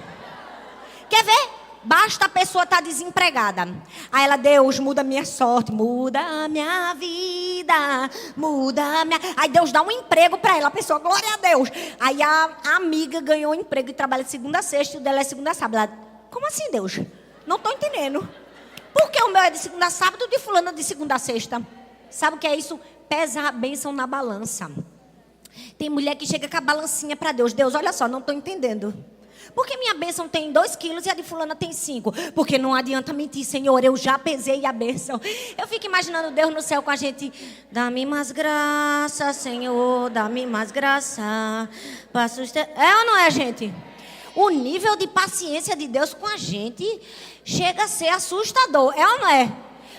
Quer ver? Basta a pessoa estar desempregada. Aí ela, Deus, muda a minha sorte, muda a minha vida, muda a minha... Aí Deus dá um emprego para ela, a pessoa, glória a Deus. Aí a amiga ganhou um emprego e trabalha de segunda a sexta e o dela é segunda a sábado. Ela, como assim, Deus? Não estou entendendo. Por que o meu é de segunda a sábado e o de fulano é de segunda a sexta? Sabe o que é isso? Pesa a bênção na balança. Tem mulher que chega com a balancinha para Deus. Deus, olha só, não estou entendendo. Por que minha bênção tem 2 quilos e a de fulana tem 5? Porque não adianta mentir, Senhor, eu já pesei a bênção. Eu fico imaginando Deus no céu com a gente. Dá-me mais graça, Senhor, dá-me mais graça. É ou não é, gente? O nível de paciência de Deus com a gente chega a ser assustador, é ou não é?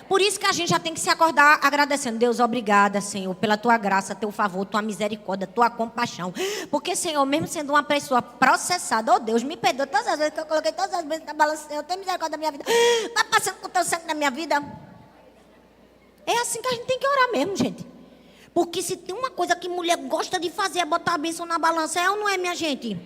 Por isso que a gente já tem que se acordar agradecendo. Deus, obrigada, Senhor, pela tua graça, teu favor, tua misericórdia, tua compaixão. Porque, Senhor, mesmo sendo uma pessoa processada, oh Deus, me perdoa todas as vezes que eu coloquei todas as vezes na balança, Senhor, tem misericórdia da minha vida. Está passando com o teu sangue na minha vida. É assim que a gente tem que orar mesmo, gente. Porque se tem uma coisa que mulher gosta de fazer é botar a bênção na balança, é ou não é, minha gente?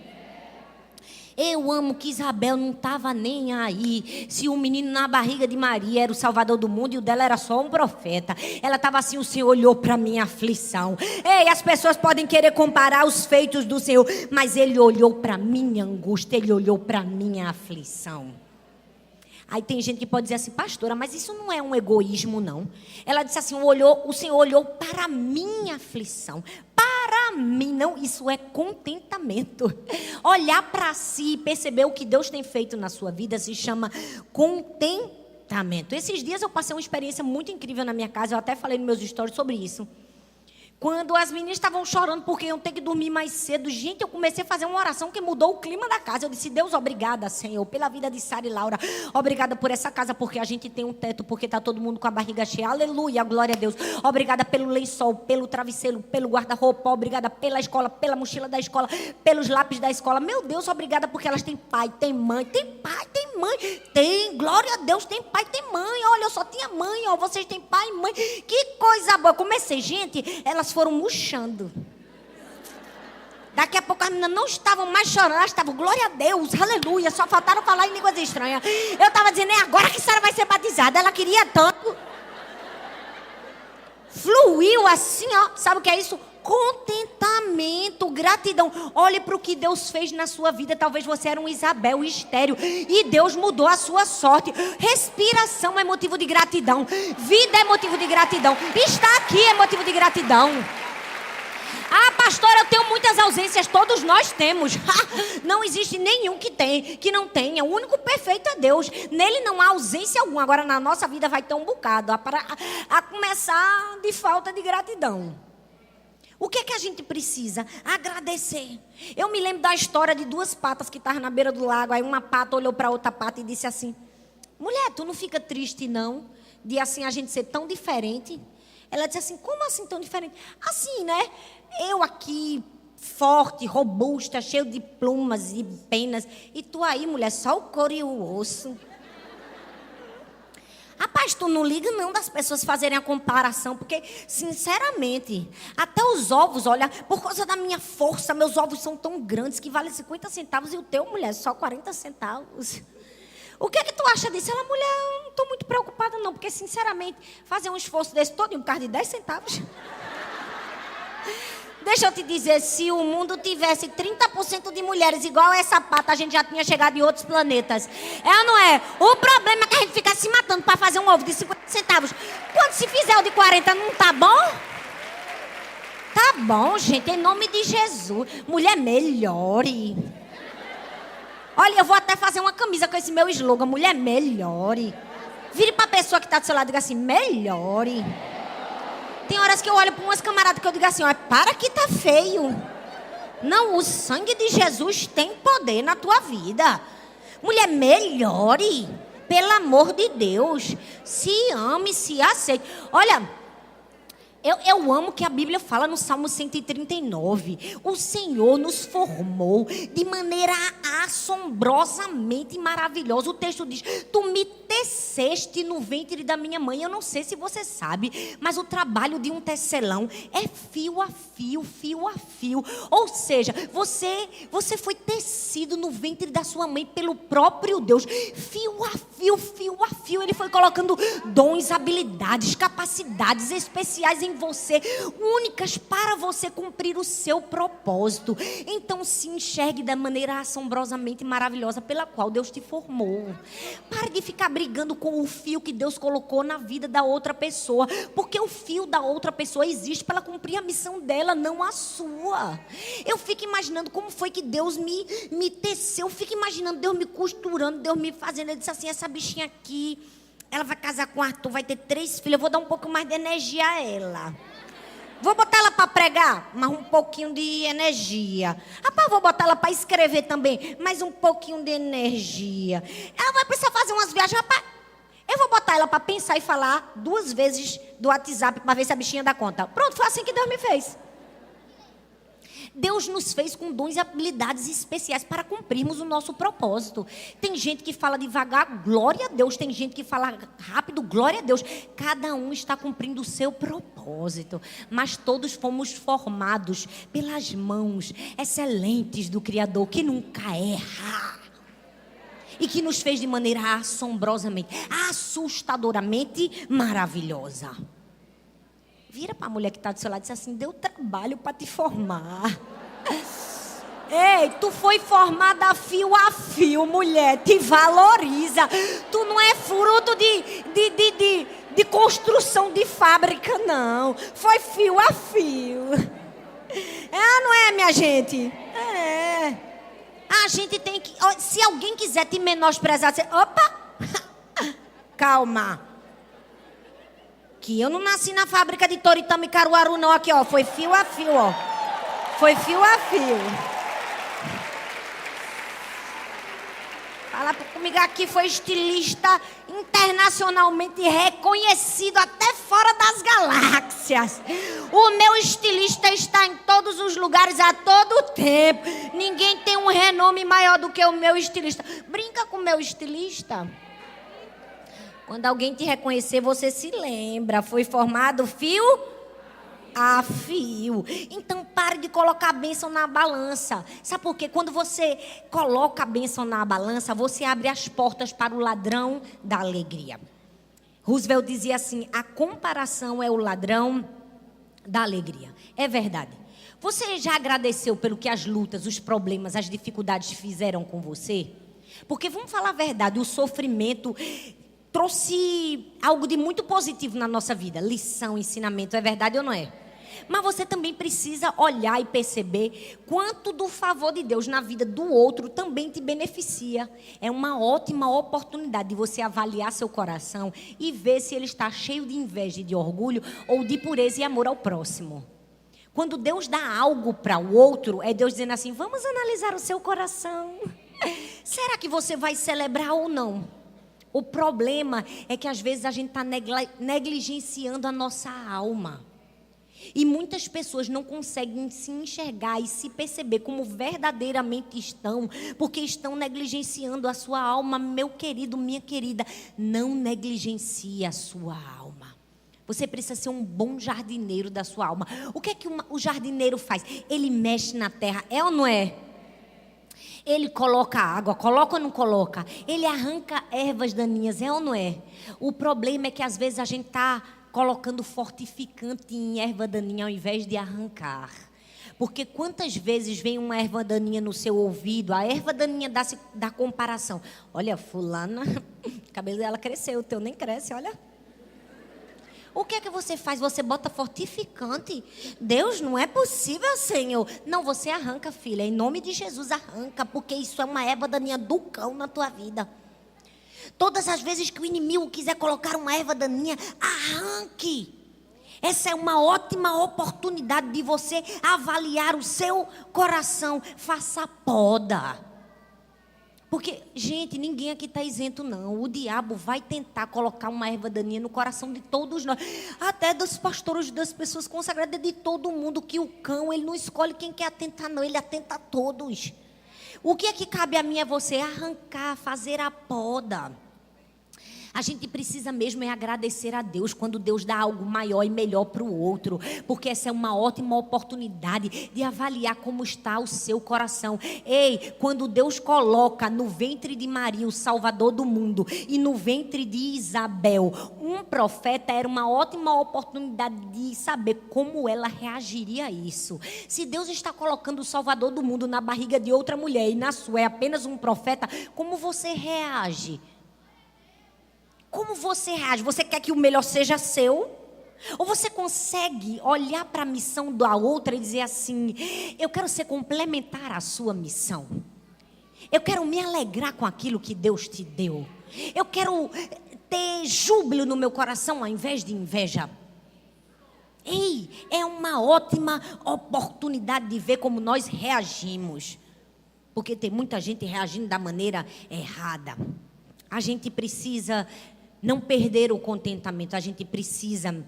Eu amo que Isabel não estava nem aí. Se o menino na barriga de Maria era o salvador do mundo e o dela era só um profeta. Ela estava assim, o Senhor olhou para a minha aflição. Ei, as pessoas podem querer comparar os feitos do Senhor, mas Ele olhou para a minha angústia, Ele olhou para a minha aflição. Aí tem gente que pode dizer assim, pastora, mas isso não é um egoísmo, não. Ela disse assim, o Senhor olhou para a minha aflição. Para mim, não, isso é contentamento. Olhar para si e perceber o que Deus tem feito na sua vida se chama contentamento. Esses dias eu passei uma experiência muito incrível na minha casa, eu até falei nos meus stories sobre isso. Quando as meninas estavam chorando porque iam ter que dormir mais cedo, gente, eu comecei a fazer uma oração que mudou o clima da casa. Eu disse, Deus, obrigada, Senhor, pela vida de Sara e Laura. Obrigada por essa casa, porque a gente tem um teto, porque está todo mundo com a barriga cheia. Aleluia, glória a Deus. Obrigada pelo lençol, pelo travesseiro, pelo guarda-roupa. Obrigada pela escola, pela mochila da escola, pelos lápis da escola. Meu Deus, obrigada porque elas têm pai, têm mãe. Tem pai, tem mãe. Tem, glória a Deus, tem pai, tem mãe. Olha, eu só tinha mãe, ó, vocês têm pai e mãe. Que coisa boa. Eu comecei, gente, elas foram murchando. Daqui a pouco as meninas não estavam mais chorando, elas estavam, glória a Deus, aleluia, só faltaram falar em línguas estranhas. Eu estava dizendo, é agora que a senhora vai ser batizada. Ela queria tanto. Fluiu assim, ó, sabe o que é isso? Contentamento, gratidão. Olhe para o que Deus fez na sua vida. Talvez você era um Isabel estéril e Deus mudou a sua sorte. Respiração é motivo de gratidão. Vida é motivo de gratidão. Estar aqui é motivo de gratidão. Ah, pastora, eu tenho muitas ausências. Todos nós temos. Não existe nenhum que não tenha. O único perfeito é Deus. Nele não há ausência alguma. Agora na nossa vida vai ter um bocado. A começar de falta de gratidão. O que é que a gente precisa? Agradecer. Eu me lembro da história de 2 patas que estavam na beira do lago. Aí uma pata olhou para outra pata e disse assim, mulher, tu não fica triste não? De assim a gente ser tão diferente? Ela disse assim, como assim tão diferente? Assim, né? Eu aqui, forte, robusta, cheio de plumas e penas. E tu aí, mulher, só o couro e o osso. Rapaz, tu não liga não das pessoas fazerem a comparação, porque, sinceramente, até os ovos, olha, por causa da minha força, meus ovos são tão grandes que valem 50 centavos e o teu, mulher, só 40 centavos. O que é que tu acha disso? Ela, mulher, eu não estou muito preocupada não, porque, sinceramente, fazer um esforço desse todo por causa de 10 centavos... Deixa eu te dizer, se o mundo tivesse 30% de mulheres igual a essa pata, a gente já tinha chegado em outros planetas. É ou não é? O problema é que a gente fica se matando para fazer um ovo de 50 centavos. Quando se fizer o de 40, não tá bom? Tá bom, gente, em nome de Jesus. Mulher, melhore. Olha, eu vou até fazer uma camisa com esse meu slogan. Mulher, melhore. Vire pra pessoa que tá do seu lado e diga assim, melhore. Tem horas que eu olho para umas camaradas que eu digo assim, ó, para que tá feio. Não, o sangue de Jesus tem poder na tua vida. Mulher, melhore. Pelo amor de Deus. Se ame, se aceite. Olha, eu amo que a Bíblia fala no Salmo 139. O Senhor nos formou de maneira assombrosamente maravilhosa. O texto diz, tu me teceste no ventre da minha mãe. Eu não sei se você sabe, mas o trabalho de um tecelão é fio a fio, fio a fio. Ou seja, você foi tecido no ventre da sua mãe pelo próprio Deus. Fio a fio, fio a fio. Ele foi colocando dons, habilidades, capacidades especiais em você, únicas para você cumprir o seu propósito. Então se enxergue da maneira assombrosamente maravilhosa pela qual Deus te formou. Pare de ficar brigando com o fio que Deus colocou na vida da outra pessoa, porque o fio da outra pessoa existe para ela cumprir a missão dela, não a sua. Eu fico imaginando como foi que Deus me teceu, eu fico imaginando Deus me costurando, Deus me fazendo. Ele disse assim, essa bichinha aqui, ela vai casar com o Arthur, vai ter 3 filhos, eu vou dar um pouco mais de energia a ela. Vou botar ela para pregar, mas um pouquinho de energia. Rapaz, vou botar ela para escrever também, mas um pouquinho de energia. Ela vai precisar fazer umas viagens, rapaz. Eu vou botar ela para pensar e falar 2 vezes do WhatsApp para ver se a bichinha dá conta. Pronto, foi assim que Deus me fez. Deus nos fez com dons e habilidades especiais para cumprirmos o nosso propósito. Tem gente que fala devagar, glória a Deus. Tem gente que fala rápido, glória a Deus. Cada um está cumprindo o seu propósito. Mas todos fomos formados pelas mãos excelentes do Criador, que nunca erra. E que nos fez de maneira assombrosamente, assustadoramente maravilhosa. Vira para a mulher que está do seu lado e diz assim, deu trabalho para te formar. Ei, tu foi formada a fio, mulher, te valoriza. Tu não é fruto de construção de fábrica, não. Foi fio a fio. É, não é, minha gente? É. A gente tem que, se alguém quiser te menosprezar, você, opa, calma. Que eu não nasci na fábrica de Toritama e Caruaru, não. Aqui, ó, foi fio a fio, ó. Foi fio a fio. Fala comigo aqui, foi estilista internacionalmente reconhecido até fora das galáxias. O meu estilista está em todos os lugares a todo tempo. Ninguém tem um renome maior do que o meu estilista. Brinca com o meu estilista. Quando alguém te reconhecer, você se lembra. Foi formado fio a fio. Então pare de colocar a bênção na balança. Sabe por quê? Quando você coloca a bênção na balança, você abre as portas para o ladrão da alegria. Roosevelt dizia assim, a comparação é o ladrão da alegria. É verdade. Você já agradeceu pelo que as lutas, os problemas, as dificuldades fizeram com você? Porque vamos falar a verdade, o sofrimento trouxe algo de muito positivo na nossa vida. Lição, ensinamento, é verdade ou não é? Mas você também precisa olhar e perceber quanto do favor de Deus na vida do outro também te beneficia. É uma ótima oportunidade de você avaliar seu coração e ver se ele está cheio de inveja e de orgulho ou de pureza e amor ao próximo. Quando Deus dá algo para o outro, é Deus dizendo assim, vamos analisar o seu coração. Será que você vai celebrar ou não? O problema é que às vezes a gente está negligenciando a nossa alma. E muitas pessoas não conseguem se enxergar e se perceber como verdadeiramente estão, porque estão negligenciando a sua alma. Meu querido, minha querida, não negligencie a sua alma. Você precisa ser um bom jardineiro da sua alma. O que é que o jardineiro faz? Ele mexe na terra, é ou não é? Ele coloca água, coloca ou não coloca? Ele arranca ervas daninhas, é ou não é? O problema é que às vezes a gente está colocando fortificante em erva daninha ao invés de arrancar. Porque quantas vezes vem uma erva daninha no seu ouvido, a erva daninha dá comparação. Olha, fulana, o cabelo dela cresceu, o teu nem cresce, olha. O que é que você faz? Você bota fortificante? Deus, não é possível, Senhor. Não, você arranca, filha. Em nome de Jesus, arranca. Porque isso é uma erva daninha do cão na tua vida. Todas as vezes que o inimigo quiser colocar uma erva daninha, arranque. Essa é uma ótima oportunidade de você avaliar o seu coração. Faça a poda. Porque, gente, ninguém aqui está isento, não. O diabo vai tentar colocar uma erva daninha no coração de todos nós. Até dos pastores, das pessoas consagradas, de todo mundo. Que o cão, ele não escolhe quem quer atentar, não. Ele atenta a todos. O que é que cabe a mim é você arrancar, fazer a poda. A gente precisa mesmo é agradecer a Deus quando Deus dá algo maior e melhor para o outro. Porque essa é uma ótima oportunidade de avaliar como está o seu coração. Ei, quando Deus coloca no ventre de Maria o Salvador do mundo e no ventre de Isabel um profeta, era uma ótima oportunidade de saber como ela reagiria a isso. Se Deus está colocando o Salvador do mundo na barriga de outra mulher e na sua é apenas um profeta, como você reage? Como você reage? Você quer que o melhor seja seu? Ou você consegue olhar para a missão da outra e dizer assim: eu quero ser complementar à sua missão. Eu quero me alegrar com aquilo que Deus te deu. Eu quero ter júbilo no meu coração ao invés de inveja. Ei, é uma ótima oportunidade de ver como nós reagimos. Porque tem muita gente reagindo da maneira errada. A gente precisa não perder o contentamento, a gente precisa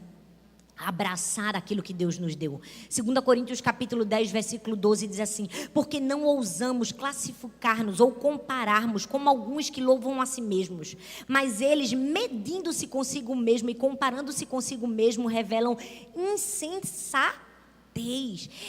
abraçar aquilo que Deus nos deu. 2 Coríntios capítulo 10, versículo 12 diz assim: porque não ousamos classificar-nos ou compararmos como alguns que louvam a si mesmos, mas eles, medindo-se consigo mesmo e comparando-se consigo mesmo, revelam insensatez.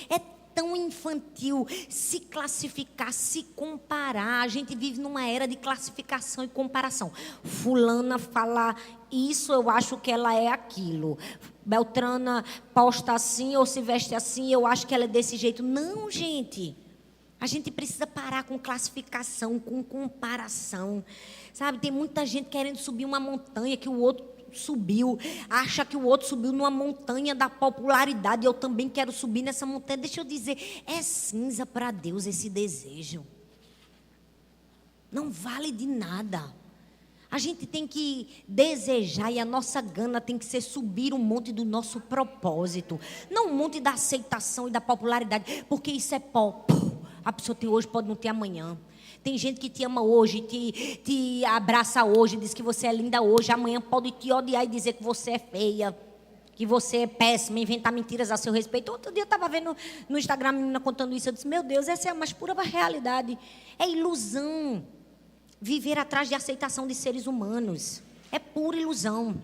É tão infantil se classificar, se comparar. A gente vive numa era de classificação e comparação. Fulana fala isso, eu acho que ela é aquilo. Beltrana posta assim ou se veste assim, eu acho que ela é desse jeito. Não, gente. A gente precisa parar com classificação, com comparação. Sabe, tem muita gente querendo subir uma montanha que o outro subiu, acha que o outro subiu numa montanha da popularidade, eu também quero subir nessa montanha. Deixa eu dizer, é cinza para Deus esse desejo. Não vale de nada. A gente tem que desejar e a nossa gana tem que ser subir o monte do nosso propósito, não o monte da aceitação e da popularidade, porque isso é pó. A pessoa tem hoje, pode não ter amanhã. Tem gente que te ama hoje, te abraça hoje, diz que você é linda hoje. Amanhã pode te odiar e dizer que você é feia, que você é péssima, inventar mentiras a seu respeito. Outro dia eu estava vendo no Instagram a menina contando isso. Eu disse, meu Deus, essa é a mais pura realidade. É ilusão. Viver atrás de aceitação de seres humanos. É pura ilusão.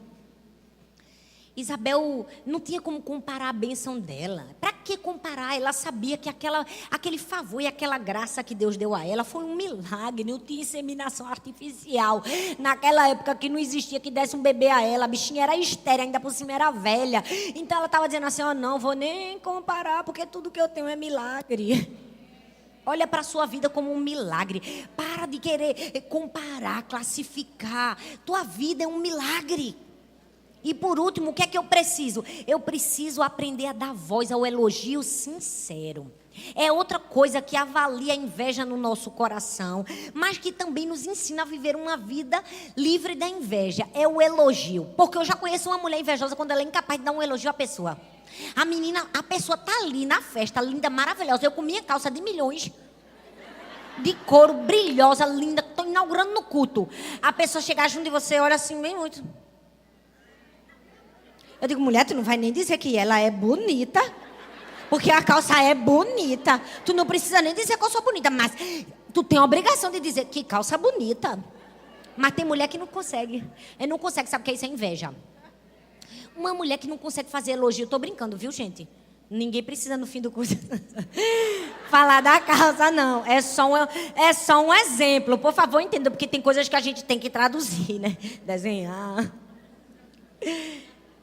Isabel não tinha como comparar a bênção dela. Para que comparar? Ela sabia que aquele favor e aquela graça que Deus deu a ela foi um milagre. Não tinha inseminação artificial. Naquela época que não existia que desse um bebê a ela. A bichinha era estéril, ainda por cima era velha. Então ela estava dizendo assim, não vou nem comparar, porque tudo que eu tenho é milagre. Olha para a sua vida como um milagre. Para de querer comparar, classificar. Tua vida é um milagre. E por último, o que é que eu preciso? Eu preciso aprender a dar voz ao elogio sincero. É outra coisa que avalia a inveja no nosso coração, mas que também nos ensina a viver uma vida livre da inveja. É o elogio. Porque eu já conheço uma mulher invejosa quando ela é incapaz de dar um elogio à pessoa. A pessoa tá ali na festa, linda, maravilhosa. Eu com minha calça de milhões, de couro, brilhosa, linda, estou inaugurando no culto. A pessoa chegar junto de você, olha assim, bem muito. Eu digo, mulher, tu não vai nem dizer que ela é bonita, porque a calça é bonita. Tu não precisa nem dizer que eu sou bonita, mas tu tem a obrigação de dizer que calça bonita. Mas tem mulher que não consegue. Ela não consegue, sabe o que é isso? É inveja. Uma mulher que não consegue fazer elogio, eu tô brincando, viu, gente? Ninguém precisa no fim do curso falar da calça, não. É só um exemplo. Por favor, entenda, porque tem coisas que a gente tem que traduzir, né? Desenhar.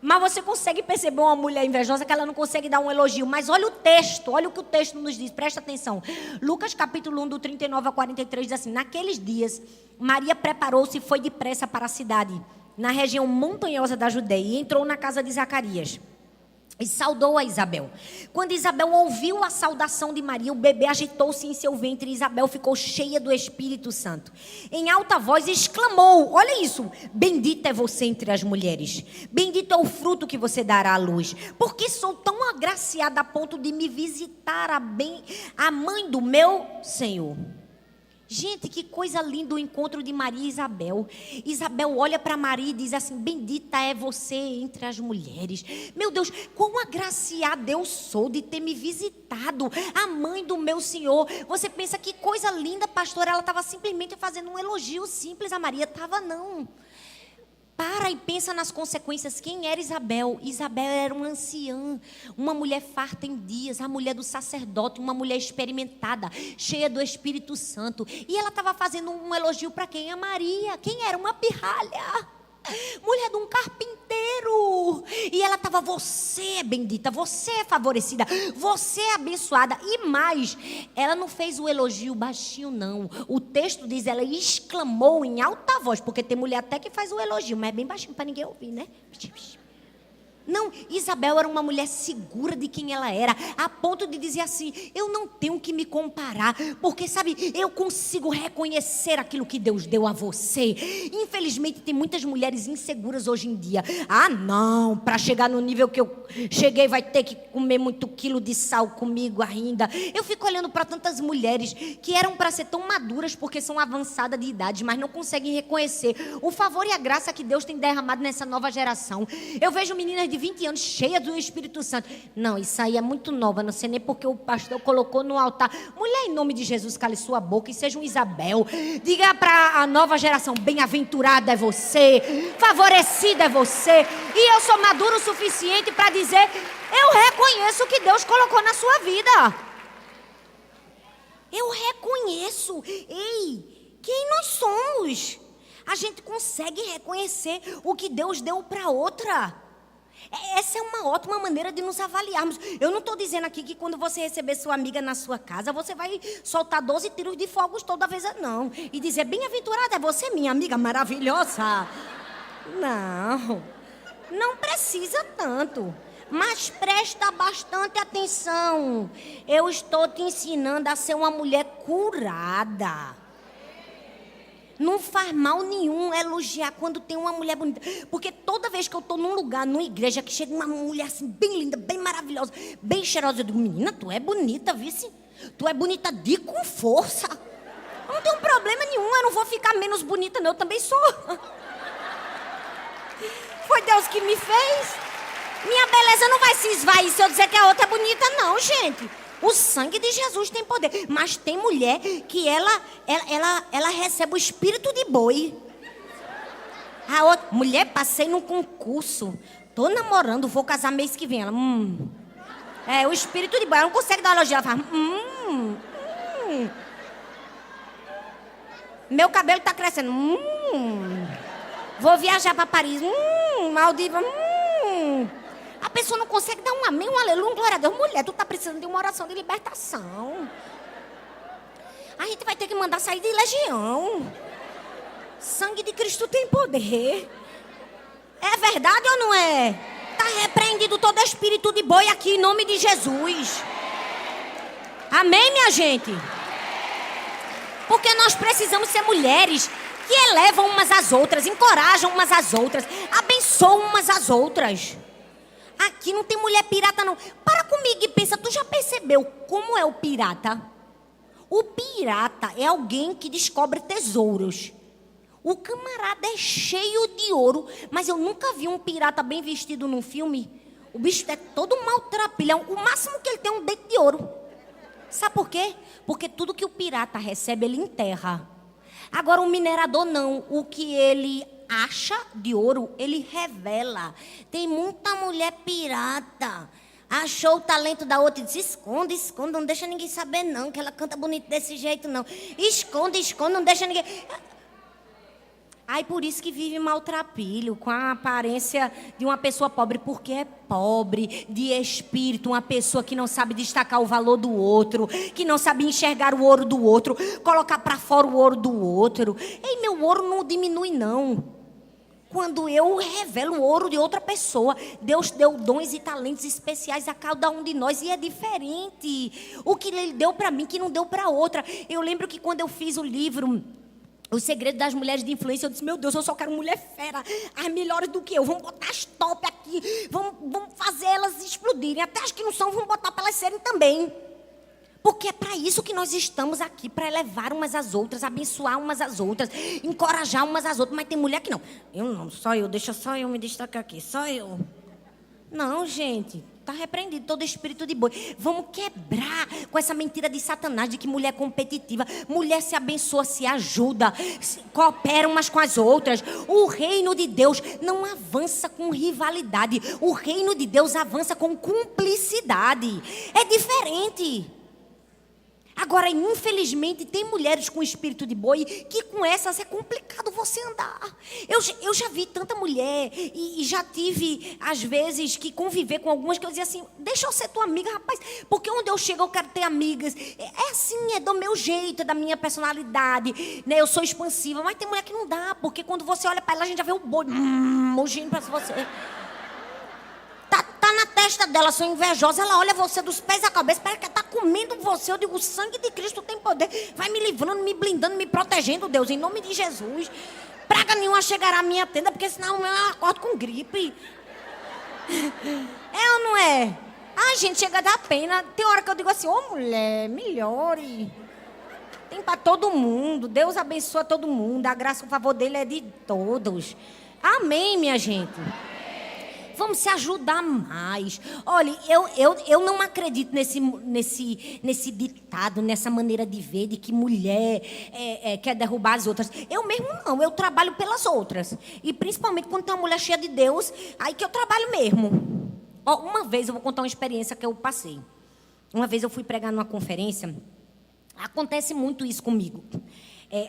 Mas você consegue perceber uma mulher invejosa que ela não consegue dar um elogio. Mas olha o texto, olha o que o texto nos diz, presta atenção. Lucas capítulo 1, do 39 a 43, diz assim: naqueles dias, Maria preparou-se e foi depressa para a cidade, na região montanhosa da Judeia, e entrou na casa de Zacarias. E saudou a Isabel. Quando Isabel ouviu a saudação de Maria, o bebê agitou-se em seu ventre e Isabel ficou cheia do Espírito Santo. Em alta voz exclamou, olha isso: bendita é você entre as mulheres, bendito é o fruto que você dará à luz, porque sou tão agraciada a ponto de me visitar a mãe do meu Senhor. Gente, que coisa linda o encontro de Maria e Isabel. Isabel olha para Maria e diz assim: bendita é você entre as mulheres. Meu Deus, quão agraciada eu sou de ter me visitado, a mãe do meu Senhor. Você pensa que coisa linda, pastor. Ela estava simplesmente fazendo um elogio simples. A Maria estava não. Para e pensa nas consequências. Quem era Isabel? Isabel era uma anciã, uma mulher farta em dias, a mulher do sacerdote, uma mulher experimentada, cheia do Espírito Santo. E ela estava fazendo um elogio para quem? A Maria. Quem era? Uma pirralha, mulher de um carpinteiro. E ela estava: você é bendita, você é favorecida, você é abençoada. E mais, ela não fez o elogio baixinho não. O texto diz, ela exclamou em alta voz, porque tem mulher até que faz o elogio, mas é bem baixinho para ninguém ouvir, né? Não, Isabel era uma mulher segura de quem ela era, a ponto de dizer assim: eu não tenho que me comparar, porque sabe, eu consigo reconhecer aquilo que Deus deu a você. Infelizmente tem muitas mulheres inseguras hoje em dia. Ah não, para chegar no nível que eu cheguei vai ter que comer muito quilo de sal comigo ainda. Eu fico olhando para tantas mulheres que eram para ser tão maduras porque são avançadas de idade, mas não conseguem reconhecer o favor e a graça que Deus tem derramado nessa nova geração. Eu vejo meninas de 20 anos, cheia do Espírito Santo. Não, isso aí é muito nova, não sei nem porque o pastor colocou no altar. Mulher, em nome de Jesus, cale sua boca e seja um Isabel. Diga para a nova geração: bem-aventurada é você, favorecida é você. E eu sou maduro o suficiente para dizer: eu reconheço o que Deus colocou na sua vida. Eu reconheço. Ei, quem nós somos? A gente consegue reconhecer o que Deus deu para outra. Essa é uma ótima maneira de nos avaliarmos. Eu não estou dizendo aqui que quando você receber sua amiga na sua casa, você vai soltar 12 tiros de fogos toda vez, não. E dizer: bem-aventurada é você, minha amiga maravilhosa. Não, não precisa tanto. Mas presta bastante atenção. Eu estou te ensinando a ser uma mulher curada. Não faz mal nenhum elogiar quando tem uma mulher bonita. Porque toda vez que eu estou num lugar, numa igreja, que chega uma mulher assim, bem linda, bem maravilhosa, bem cheirosa, eu digo: menina, tu é bonita, vice. Tu é bonita de com força. Não tem problema nenhum, eu não vou ficar menos bonita, não. Eu também sou. Foi Deus que me fez. Minha beleza não vai se esvair se eu dizer que a outra é bonita, não, gente. O sangue de Jesus tem poder. Mas tem mulher que ela recebe o espírito de boi. A outra mulher: passei num concurso, tô namorando, vou casar mês que vem. Ela: é o espírito de boi. Ela não consegue dar elogio. Ela fala: meu cabelo tá crescendo. Vou viajar para Paris. Maldiva. A pessoa não consegue dar um amém, um aleluia, um glória a Deus. Mulher, tu tá precisando de uma oração de libertação. A gente vai ter que mandar sair de legião. Sangue de Cristo tem poder. É verdade ou não é? Tá repreendido todo espírito de boi aqui em nome de Jesus. Amém, minha gente? Porque nós precisamos ser mulheres que elevam umas às outras, encorajam umas às outras, abençoam umas às outras. Aqui não tem mulher pirata, não. Para comigo e pensa, tu já percebeu como é o pirata? O pirata é alguém que descobre tesouros. O camarada é cheio de ouro, mas eu nunca vi um pirata bem vestido num filme. O bicho é todo maltrapilhão. O máximo que ele tem é um dente de ouro. Sabe por quê? Porque tudo que o pirata recebe, ele enterra. Agora, o minerador não. O que ele acha de ouro, ele revela. Tem muita mulher pirata. Achou o talento da outra e disse: esconde, esconde, não deixa ninguém saber não, que ela canta bonito desse jeito não. Esconde, esconde, não deixa ninguém. Ai, por isso que vive maltrapilho, com a aparência de uma pessoa pobre, porque é pobre de espírito, uma pessoa que não sabe destacar o valor do outro, que não sabe enxergar o ouro do outro, colocar para fora o ouro do outro. Ei, meu ouro não diminui, não. Quando eu revelo o ouro de outra pessoa, Deus deu dons e talentos especiais a cada um de nós e é diferente. O que Ele deu para mim, que não deu para outra. Eu lembro que quando eu fiz o livro O Segredo das Mulheres de Influência, eu disse, meu Deus, eu só quero mulher fera, as melhores do que eu. Vamos botar as top aqui, vamos fazer elas explodirem. Até as que não são, vamos botar para elas serem também. Porque é para isso que nós estamos aqui, para elevar umas às outras, abençoar umas às outras, encorajar umas às outras. Mas tem mulher que não. Eu não, só eu, deixa só eu me destacar aqui, só eu. Não, gente, está repreendido todo espírito de boi. Vamos quebrar com essa mentira de Satanás, de que mulher é competitiva. Mulher se abençoa, se ajuda, coopera umas com as outras. O reino de Deus não avança com rivalidade. O reino de Deus avança com cumplicidade. É diferente. Agora, infelizmente, tem mulheres com espírito de boi que com essas é complicado você andar. Eu já vi tanta mulher e já tive, às vezes, que conviver com algumas que eu dizia assim, deixa eu ser tua amiga, rapaz, porque onde eu chego eu quero ter amigas. É assim, é do meu jeito, é da minha personalidade, né? Eu sou expansiva, mas tem mulher que não dá, porque quando você olha para ela, a gente já vê o boi mugindo para você. Tá na testa dela, sou invejosa, ela olha você dos pés à cabeça, parece que ela está comendo você. Eu digo, o sangue de Cristo tem poder, vai me livrando, me blindando, me protegendo, Deus, em nome de Jesus. Praga nenhuma chegará à minha tenda, porque senão eu acordo com gripe. É ou não é? Ai, gente, chega a dar pena. Tem hora que eu digo assim, ô mulher, melhore. Tem para todo mundo, Deus abençoa todo mundo, a graça e o favor dele é de todos. Amém, minha gente. Vamos se ajudar mais. Olha, eu não acredito nesse ditado, nessa maneira de ver, de que mulher quer derrubar as outras. Eu mesmo não, eu trabalho pelas outras. E principalmente quando tem uma mulher cheia de Deus, aí que eu trabalho mesmo. Ó, uma vez eu vou contar uma experiência que eu passei. Uma vez eu fui pregar numa conferência. Acontece muito isso comigo.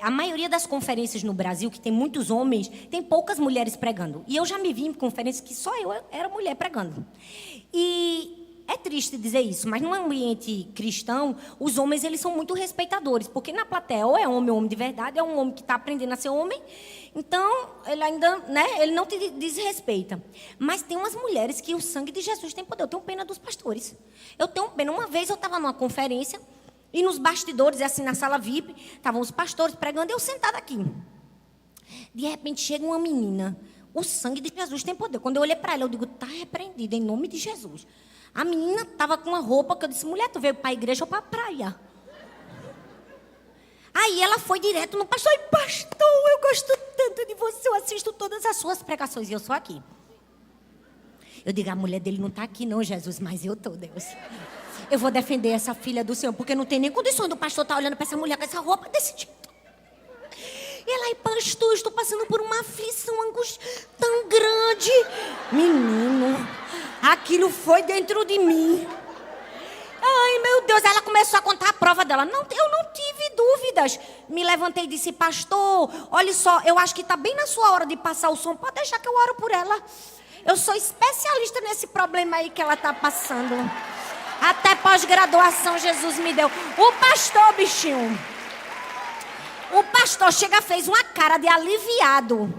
A maioria das conferências no Brasil, que tem muitos homens, tem poucas mulheres pregando. E eu já me vi em conferências que só eu era mulher pregando. E é triste dizer isso, mas no ambiente cristão, os homens eles são muito respeitadores. Porque na plateia, ou é homem de verdade, é um homem que está aprendendo a ser homem. Então, ele ainda, né, ele não te desrespeita. Mas tem umas mulheres que o sangue de Jesus tem poder. Eu tenho pena dos pastores. Eu tenho pena. Uma vez eu estava numa conferência, e nos bastidores, assim, na sala VIP, estavam os pastores pregando e eu sentada aqui. De repente, chega uma menina. O sangue de Jesus tem poder. Quando eu olhei para ela, eu digo, está repreendida em nome de Jesus. A menina estava com uma roupa que eu disse, mulher, tu veio para a igreja ou para a praia? Aí ela foi direto no pastor. E pastor, eu gosto tanto de você, eu assisto todas as suas pregações e eu sou aqui. Eu digo, a mulher dele não está aqui não, Jesus, mas eu estou, Deus. Eu vou defender essa filha do Senhor, porque não tem nem condições do pastor estar olhando para essa mulher com essa roupa desse jeito. E ela aí, pastor, eu estou passando por uma aflição, uma angústia tão grande. Menino, aquilo foi dentro de mim. Ai, meu Deus, ela começou a contar a prova dela. Não, eu não tive dúvidas. Me levantei e disse, pastor, olha só, eu acho que está bem na sua hora de passar o som. Pode deixar que eu oro por ela. Eu sou especialista nesse problema aí que ela está passando. Até pós-graduação Jesus me deu. O pastor, bichinho. O pastor fez uma cara de aliviado.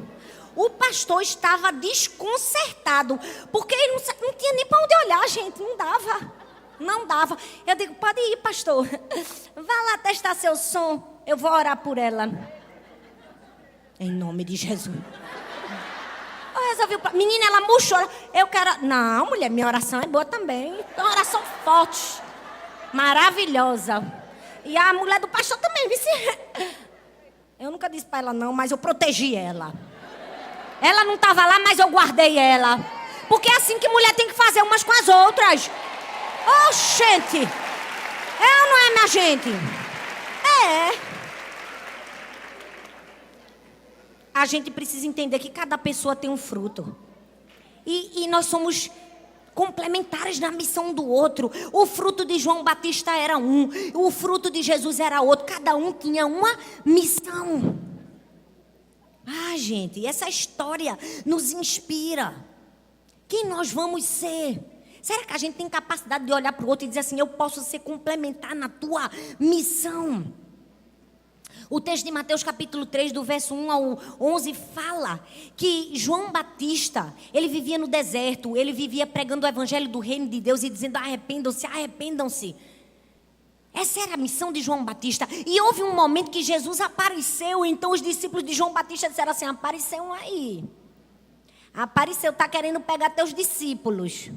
O pastor estava desconcertado. Porque ele não tinha nem para onde olhar, gente. Não dava. Eu digo, pode ir, pastor. Vá lá testar seu som. Eu vou orar por ela. Em nome de Jesus. Eu resolvi, menina, ela murchou. Eu quero... Não, mulher, minha oração é boa também. É uma oração forte. Maravilhosa. E a mulher do pastor também, vice. Eu nunca disse para ela não, mas eu protegi ela. Ela não estava lá, mas eu guardei ela. Porque é assim que mulher tem que fazer umas com as outras. Oh, gente. É ou não é, minha gente? É. A gente precisa entender que cada pessoa tem um fruto. E nós somos complementares na missão do outro. O fruto de João Batista era um. O fruto de Jesus era outro. Cada um tinha uma missão. Ah, gente, essa história nos inspira. Quem nós vamos ser? Será que a gente tem capacidade de olhar para o outro e dizer assim, eu posso ser complementar na tua missão? O texto de Mateus capítulo 3, do verso 1 ao 11, fala que João Batista, ele vivia no deserto, ele vivia pregando o evangelho do reino de Deus e dizendo, arrependam-se, arrependam-se. Essa era a missão de João Batista. E houve um momento que Jesus apareceu, então os discípulos de João Batista disseram assim, apareceu aí. Apareceu, está querendo pegar teus discípulos.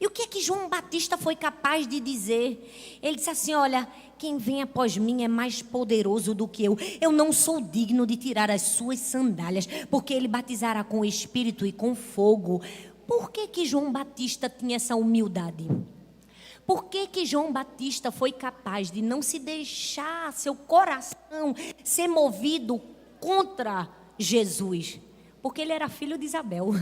E o que é que João Batista foi capaz de dizer? Ele disse assim, olha, quem vem após mim é mais poderoso do que eu. Eu não sou digno de tirar as suas sandálias, porque ele batizará com o Espírito e com fogo. Por que que João Batista tinha essa humildade? Por que que João Batista foi capaz de não se deixar seu coração ser movido contra Jesus? Porque ele era filho de Isabel.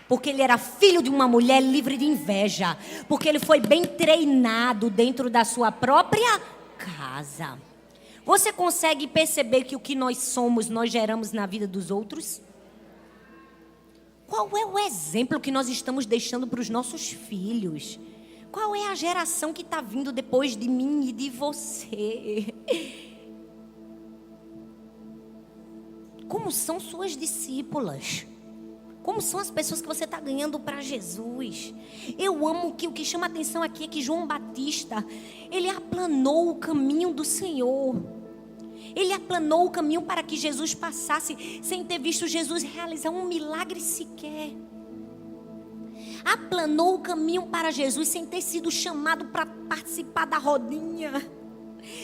Porque ele era filho de uma mulher livre de inveja. Porque ele foi bem treinado dentro da sua própria casa. Você consegue perceber que o que nós somos, nós geramos na vida dos outros? Qual é o exemplo que nós estamos deixando para os nossos filhos? Qual é a geração que está vindo depois de mim e de você? Como são suas discípulas? Como são as pessoas que você está ganhando para Jesus? Eu amo que o que chama a atenção aqui é que João Batista, ele aplanou o caminho do Senhor. Ele aplanou o caminho para que Jesus passasse sem ter visto Jesus realizar um milagre sequer. Aplanou o caminho para Jesus sem ter sido chamado para participar da rodinha.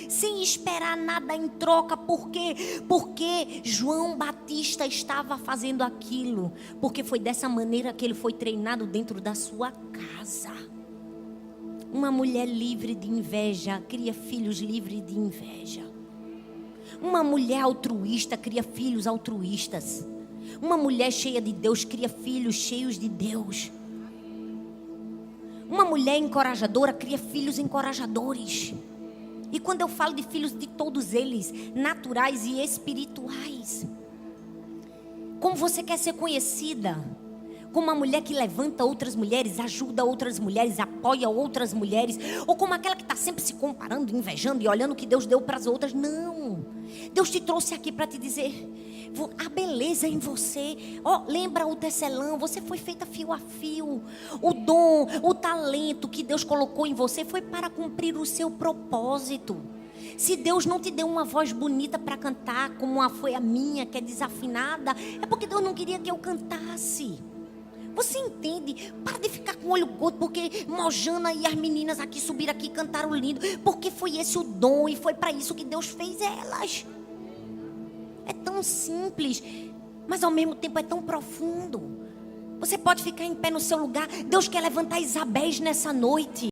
Sem esperar nada em troca. Por quê? Porque João Batista estava fazendo aquilo. Porque foi dessa maneira que ele foi treinado dentro da sua casa. Uma mulher livre de inveja cria filhos livres de inveja. Uma mulher altruísta cria filhos altruístas. Uma mulher cheia de Deus cria filhos cheios de Deus. Uma mulher encorajadora cria filhos encorajadores. E quando eu falo de filhos, de todos eles, naturais e espirituais. Como você quer ser conhecida? Como uma mulher que levanta outras mulheres, ajuda outras mulheres, apoia outras mulheres. Ou como aquela que está sempre se comparando, invejando e olhando o que Deus deu para as outras. Não. Deus te trouxe aqui para te dizer a beleza em você. Lembra o tecelão, você foi feita fio a fio. O dom, o talento que Deus colocou em você foi para cumprir o seu propósito. Se Deus não te deu uma voz bonita para cantar, como foi a minha, que é desafinada, é porque Deus não queria que eu cantasse. Você entende? Para de ficar com o olho gordo, porque Mojana e as meninas aqui subiram aqui e cantaram lindo. Porque foi esse o dom e foi para isso que Deus fez elas. É tão simples, mas ao mesmo tempo é tão profundo. Você pode ficar em pé no seu lugar. Deus quer levantar Isabéis nessa noite.